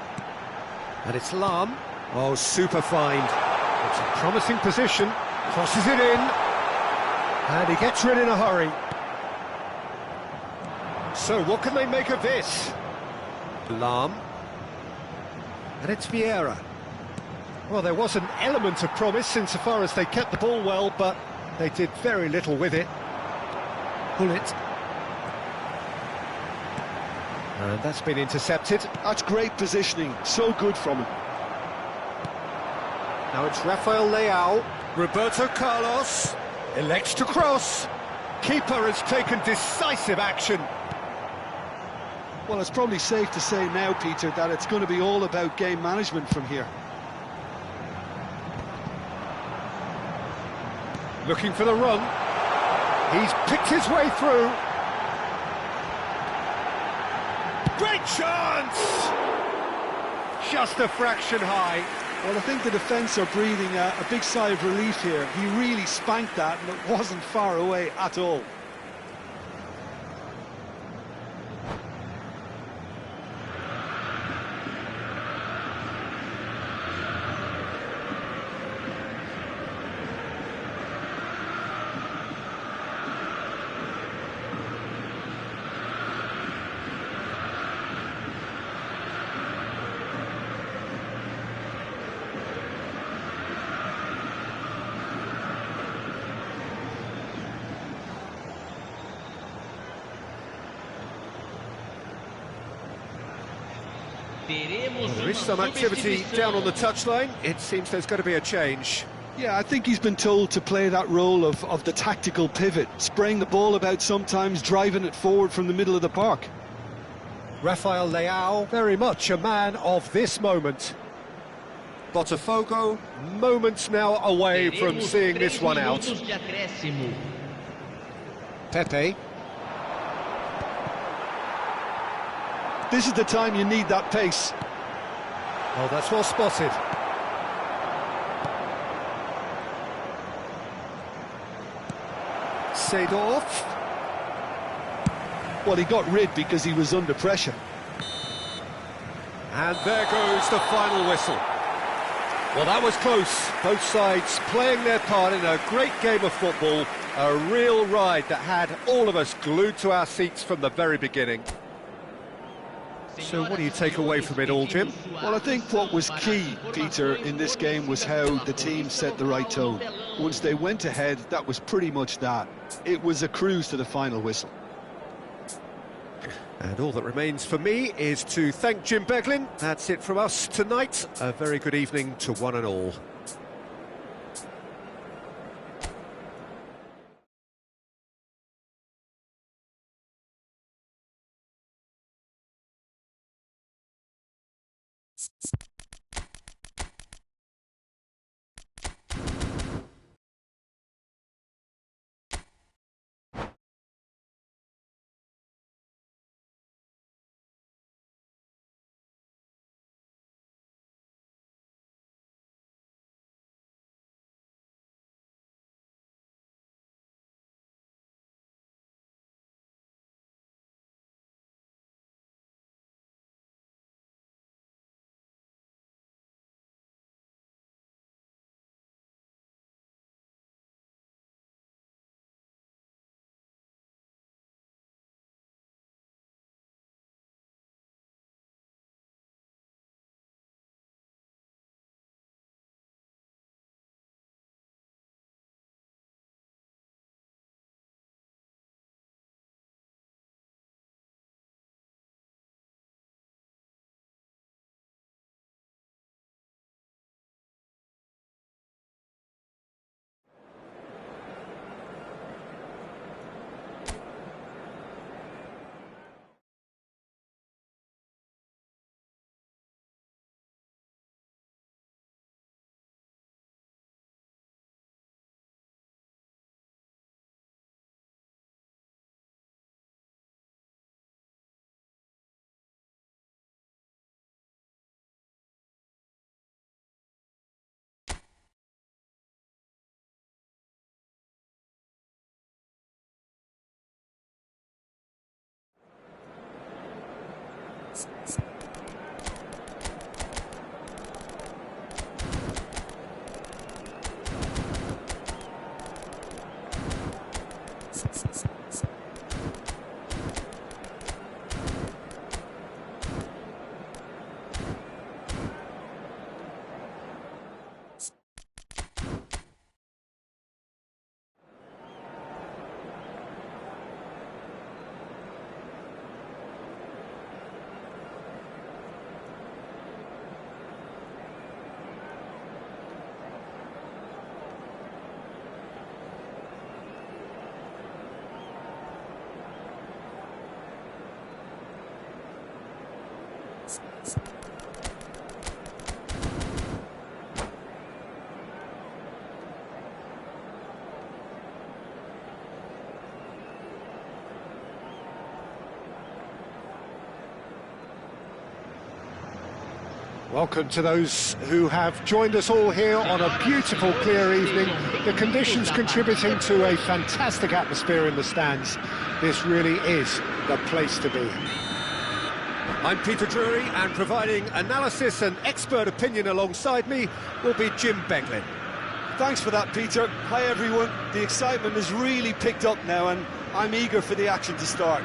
And it's Lam. Oh, super find. It's a promising position. Crosses it in. And he gets rid in a hurry. So what can they make of this? Lam. And it's Vieira. Well, there was an element of promise insofar as they kept the ball well, but they did very little with it. Hullet. And that's been intercepted. That's great positioning, so good from him. Now it's Rafael Leao. Roberto Carlos elects to cross. Keeper has taken decisive action. Well, it's probably safe to say now, Peter, that it's going to be all about game management from here. Looking for the run. He's picked his way through. Great chance! Just a fraction high. Well, I think the defence are breathing a big sigh of relief here. He really spanked that, and it wasn't far away at all. Well, there is some activity down on the touchline. It seems there's going to be a change. Yeah, I think he's been told to play that role of the tactical pivot, spraying the ball about sometimes, driving it forward from the middle of the park. Rafael Leao, very much a man of this moment. Botafogo, moments now away from seeing this one out. Pepe. This is the time you need that pace. Oh, that's well spotted. Seedorf. Well, he got rid because he was under pressure. And there goes the final whistle. Well, that was close. Both sides playing their part in a great game of football. A real ride that had all of us glued to our seats from the very beginning. So what do you take away from it all, Jim? Well, I think what was key, Peter, in this game was how the team set the right tone. Once they went ahead, that was pretty much that. It was a cruise to the final whistle. And all that remains for me is to thank Jim Beglin. That's it from us tonight. A very good evening to one and all. Welcome to those who have joined us all here on a beautiful, clear evening. The conditions contributing to a fantastic atmosphere in the stands. This really is the place to be. I'm Peter Drury, and providing analysis and expert opinion alongside me will be Jim Beglin. Thanks for that, Peter. Hi, everyone. The excitement has really picked up now, and I'm eager for the action to start.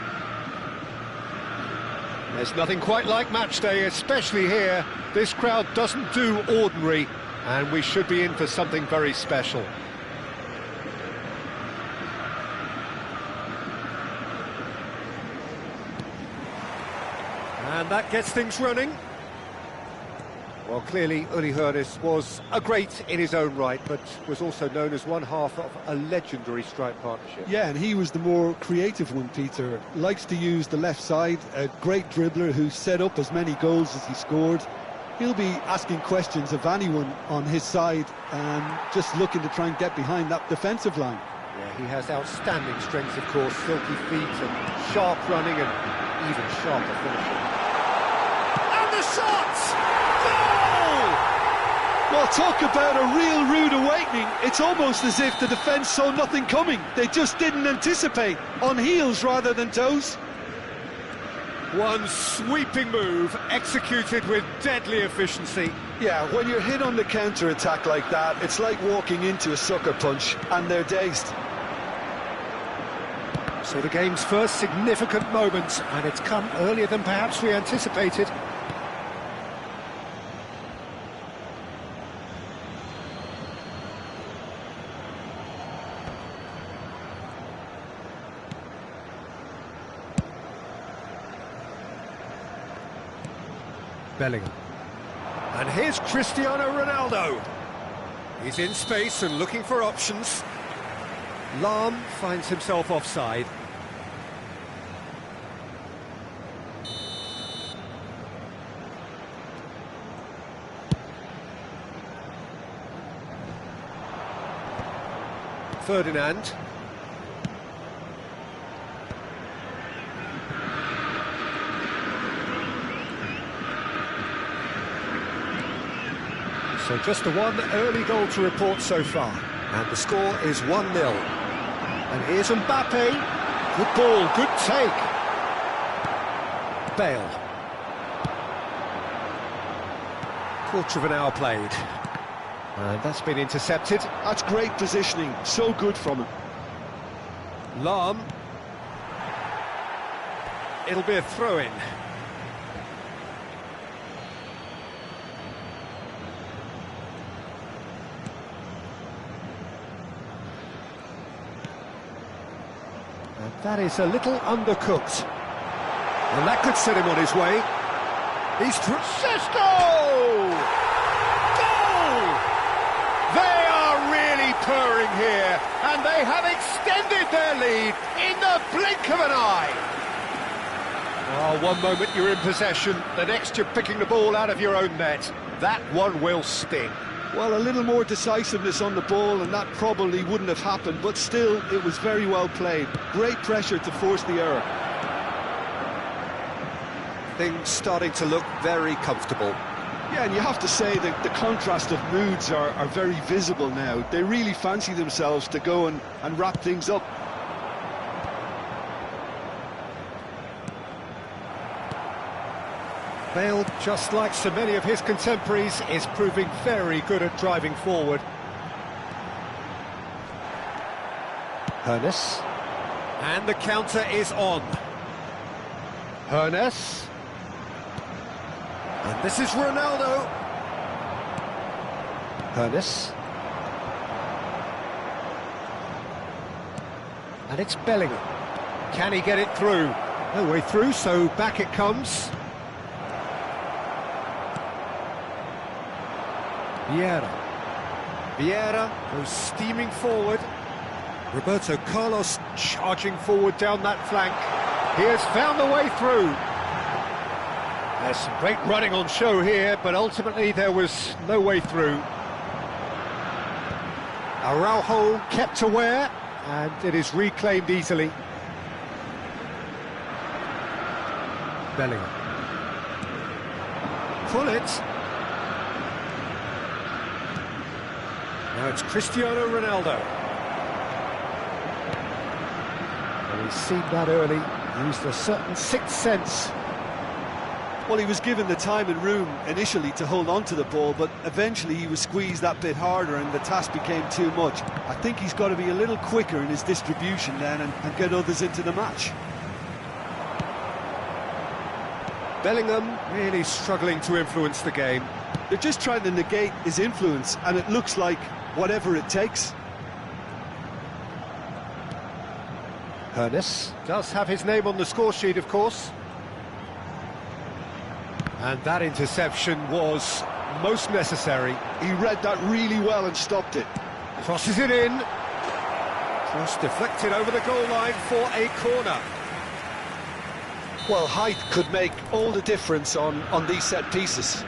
There's nothing quite like match day, especially here. This crowd doesn't do ordinary, and we should be in for something very special. And that gets things running. Well, clearly Uli Hoeneß was a great in his own right, but was also known as one half of a legendary strike partnership. Yeah, and he was the more creative one, Peter. Likes to use the left side, a great dribbler who set up as many goals as he scored. He'll be asking questions of anyone on his side and just looking to try and get behind that defensive line. Yeah, he has outstanding strength, of course, silky feet and sharp running and even sharper finishing. And the shot! Well, talk about a real rude awakening. It's almost as if the defence saw nothing coming. They just didn't anticipate, on heels rather than toes. One sweeping move, executed with deadly efficiency. Yeah, when you're hit on the counter-attack like that, it's like walking into a sucker punch, and they're dazed. So the game's first significant moment, and it's come earlier than perhaps we anticipated. Bellingham. And here's Cristiano Ronaldo. He's in space and looking for options. Lahm finds himself offside. Ferdinand. So just the one early goal to report so far. And the score is 1-0. And here's Mbappe. Good ball, good take. Bale. Quarter of an hour played. And that's been intercepted. That's great positioning, so good from him. Lahm. It'll be a throw-in. And that is a little undercooked. And that could set him on his way. He's through. Sesto! Goal! They are really purring here, and they have extended their lead in the blink of an eye. Oh, one moment you're in possession, the next you're picking the ball out of your own net. That one will sting. Well, a little more decisiveness on the ball, and that probably wouldn't have happened, but still, it was very well played. Great pressure to force the error. Things starting to look very comfortable. Yeah, and you have to say that the contrast of moods are very visible now. They really fancy themselves to go and wrap things up. Bale, just like so many of his contemporaries, is proving very good at driving forward. Hoeneß. And the counter is on. Hoeneß. And this is Ronaldo. Hoeneß. And it's Bellingham. Can he get it through? No way through, so back it comes. Vieira goes steaming forward. Roberto Carlos charging forward down that flank. He has found the way through. There's some great running on show here, but ultimately there was no way through. Araujo kept aware, and it is reclaimed easily. Bellingham. Pull it. Now it's Cristiano Ronaldo. And he's seen that early, used a certain sixth sense. Well, he was given the time and room initially to hold on to the ball, but eventually he was squeezed that bit harder and the task became too much. I think he's got to be a little quicker in his distribution then and get others into the match. Bellingham really struggling to influence the game. They're just trying to negate his influence, and it looks like whatever it takes. Ernest does have his name on the score sheet, of course. And that interception was most necessary. He read that really well and stopped it. Crosses it in. Cross deflected over the goal line for a corner. Well, height could make all the difference on these set pieces.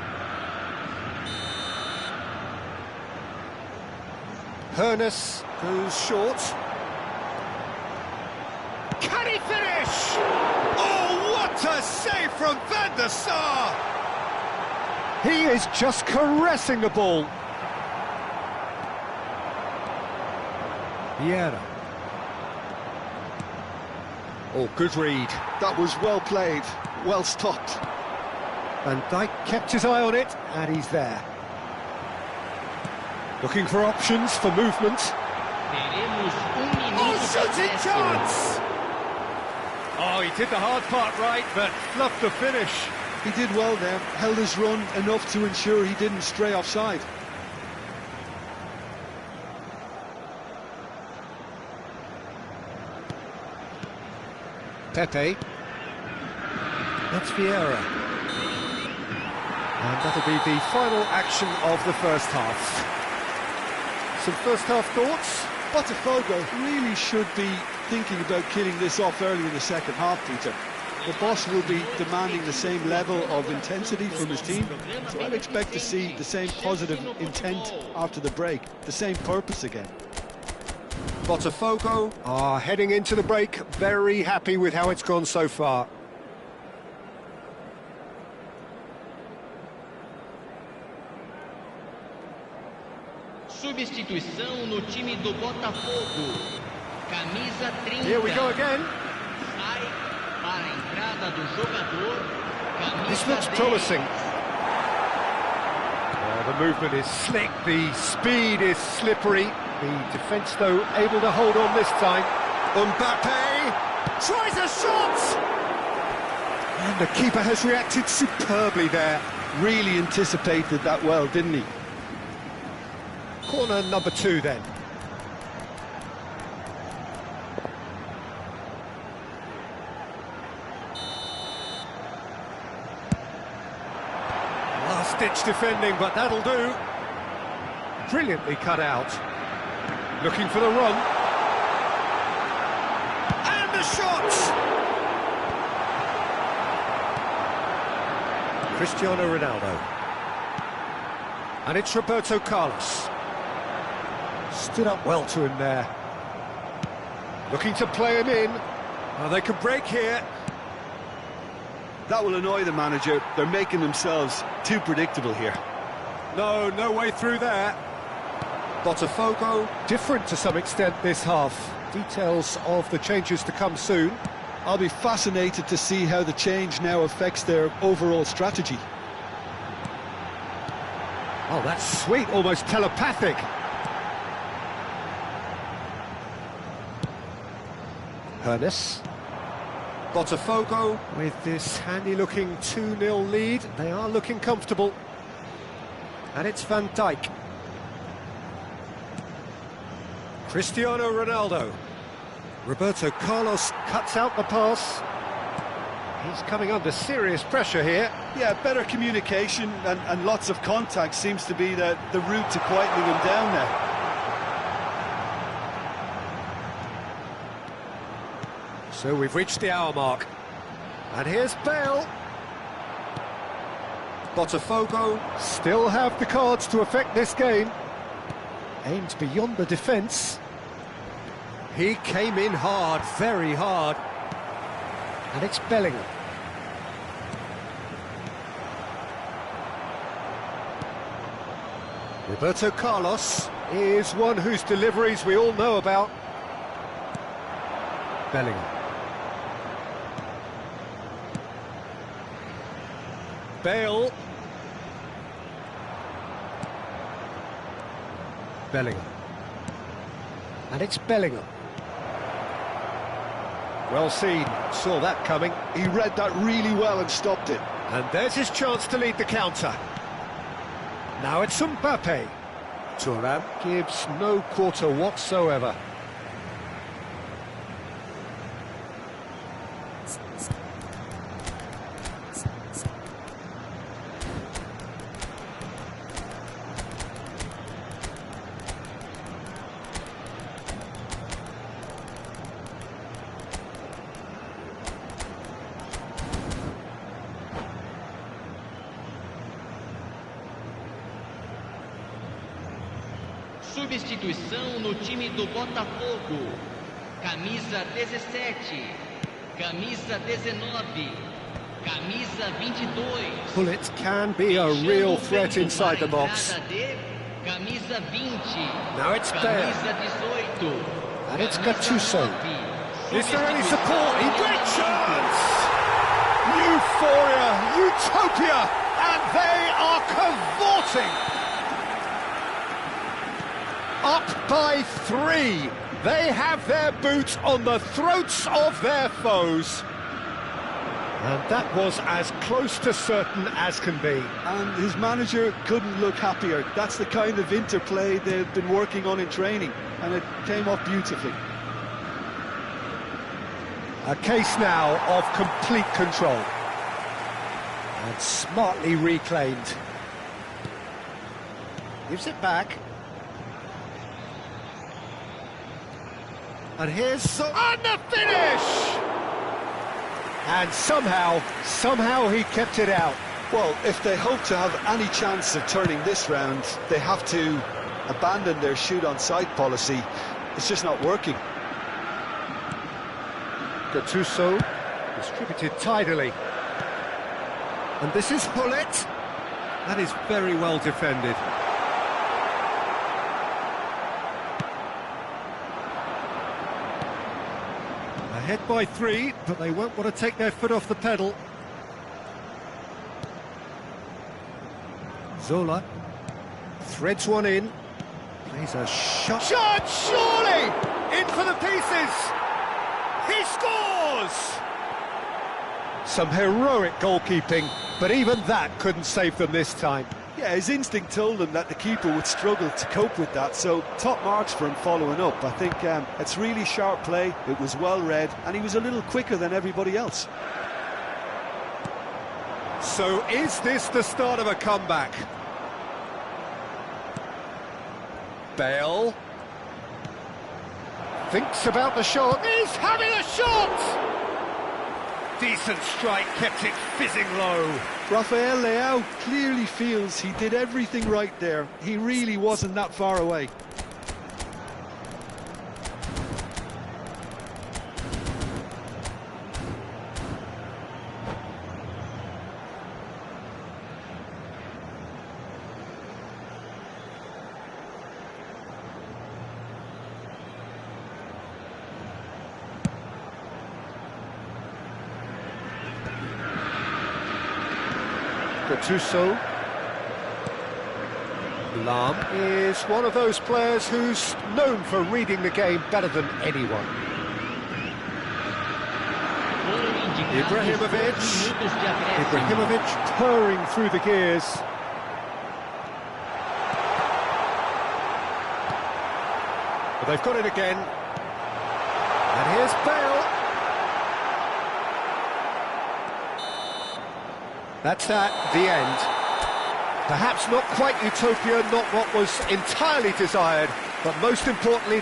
Ernest goes short. Can he finish? Oh, what a save from Van der Sar! He is just caressing the ball. Vieira. Oh, good read. That was well played, well stopped. Van Dijk kept his eye on it, and he's there. Looking for options for movement. Teremos minuto Oh, de shooting acréscimo. chance! Oh, he did the hard part right, but fluffed the finish. He did well there, held his run enough to ensure he didn't stray offside. Pepe. That's Vieira. And that'll be the final action of the first half. Some first half thoughts? Botafogo really should be thinking about killing this off early in the second half, Peter. The boss will be demanding the same level of intensity from his team, so I'd expect to see the same positive intent after the break, the same purpose again. Botafogo are heading into the break, very happy with how it's gone so far. Substituição no time do Botafogo. Camisa 30. Here we go again. Sai para a entrada do jogador. Camisa This looks 10. promising. The movement is slick, the speed is slippery. The defence, though, able to hold on this time. Mbappe tries a shot! And the keeper has reacted superbly there. Really anticipated that well, didn't he? Corner number 2 then. Last-ditch defending, but that'll do. Brilliantly cut out. Looking for the run. And the shot! Cristiano Ronaldo. And it's Roberto Carlos. Stood up well to him there. Looking to play him in. Oh, they could break here. That will annoy the manager. They're making themselves too predictable here. No way through there. Botafogo, different to some extent this half. Details of the changes to come soon. I'll be fascinated to see how the change now affects their overall strategy. Oh, that's sweet, almost telepathic. Ernest. Botafogo with this handy-looking 2-0 lead. They are looking comfortable. And it's Van Dijk. Cristiano Ronaldo. Roberto Carlos cuts out the pass. He's coming under serious pressure here. Yeah, better communication and lots of contact seems to be the route to quietening him down now. So we've reached the hour mark. And here's Bale. Botafogo still have the cards to affect this game. Aimed beyond the defence. He came in hard, very hard. And it's Bellingham. Roberto Carlos. is one whose deliveries we all know about. Bellingham. Bale. Bellingham. And it's Bellingham. Well seen, saw that coming. He read that really well and stopped it. And there's his chance to lead the counter. Now it's Mbappe. Thuram gives no quarter whatsoever. Substituição no time do Botafogo. Camisa 17, camisa 19, camisa 22. Pullet can be a real threat inside the box. Camisa 20. Now it's Bale. Camisa 18. And it's Gattuso. Is there any support? He chance! Euphoria, utopia, and they are cavorting. Up by 3. They have their boots on the throats of their foes. And that was as close to certain as can be. And his manager couldn't look happier. That's the kind of interplay they've been working on in training, and it came off beautifully. A case now of complete control. And smartly reclaimed. Gives it back. And here's on the finish! And somehow he kept it out. Well, if they hope to have any chance of turning this round, they have to abandon their shoot-on-sight policy. It's just not working. Gattuso distributed tidily. And this is Pullet. That is very well defended. Ahead by 3, but they won't want to take their foot off the pedal. Zola threads one in, plays a shot. Shot, surely! In for the pieces! He scores! Some heroic goalkeeping, but even that couldn't save them this time. Yeah, his instinct told him that the keeper would struggle to cope with that, so top marks for him following up. I think it's really sharp play, it was well read, and he was a little quicker than everybody else. So is this the start of a comeback? Bale thinks about the shot. He's having a shot! Decent strike, kept it fizzing low. Rafael Leao clearly feels he did everything right there. He really wasn't that far away. Gattuso. Lam is one of those players who's known for reading the game better than anyone. Ibrahimovic purring through the gears. But they've got it again. And here's Bale. That's that, the end. Perhaps not quite utopia, not what was entirely desired, but most importantly, they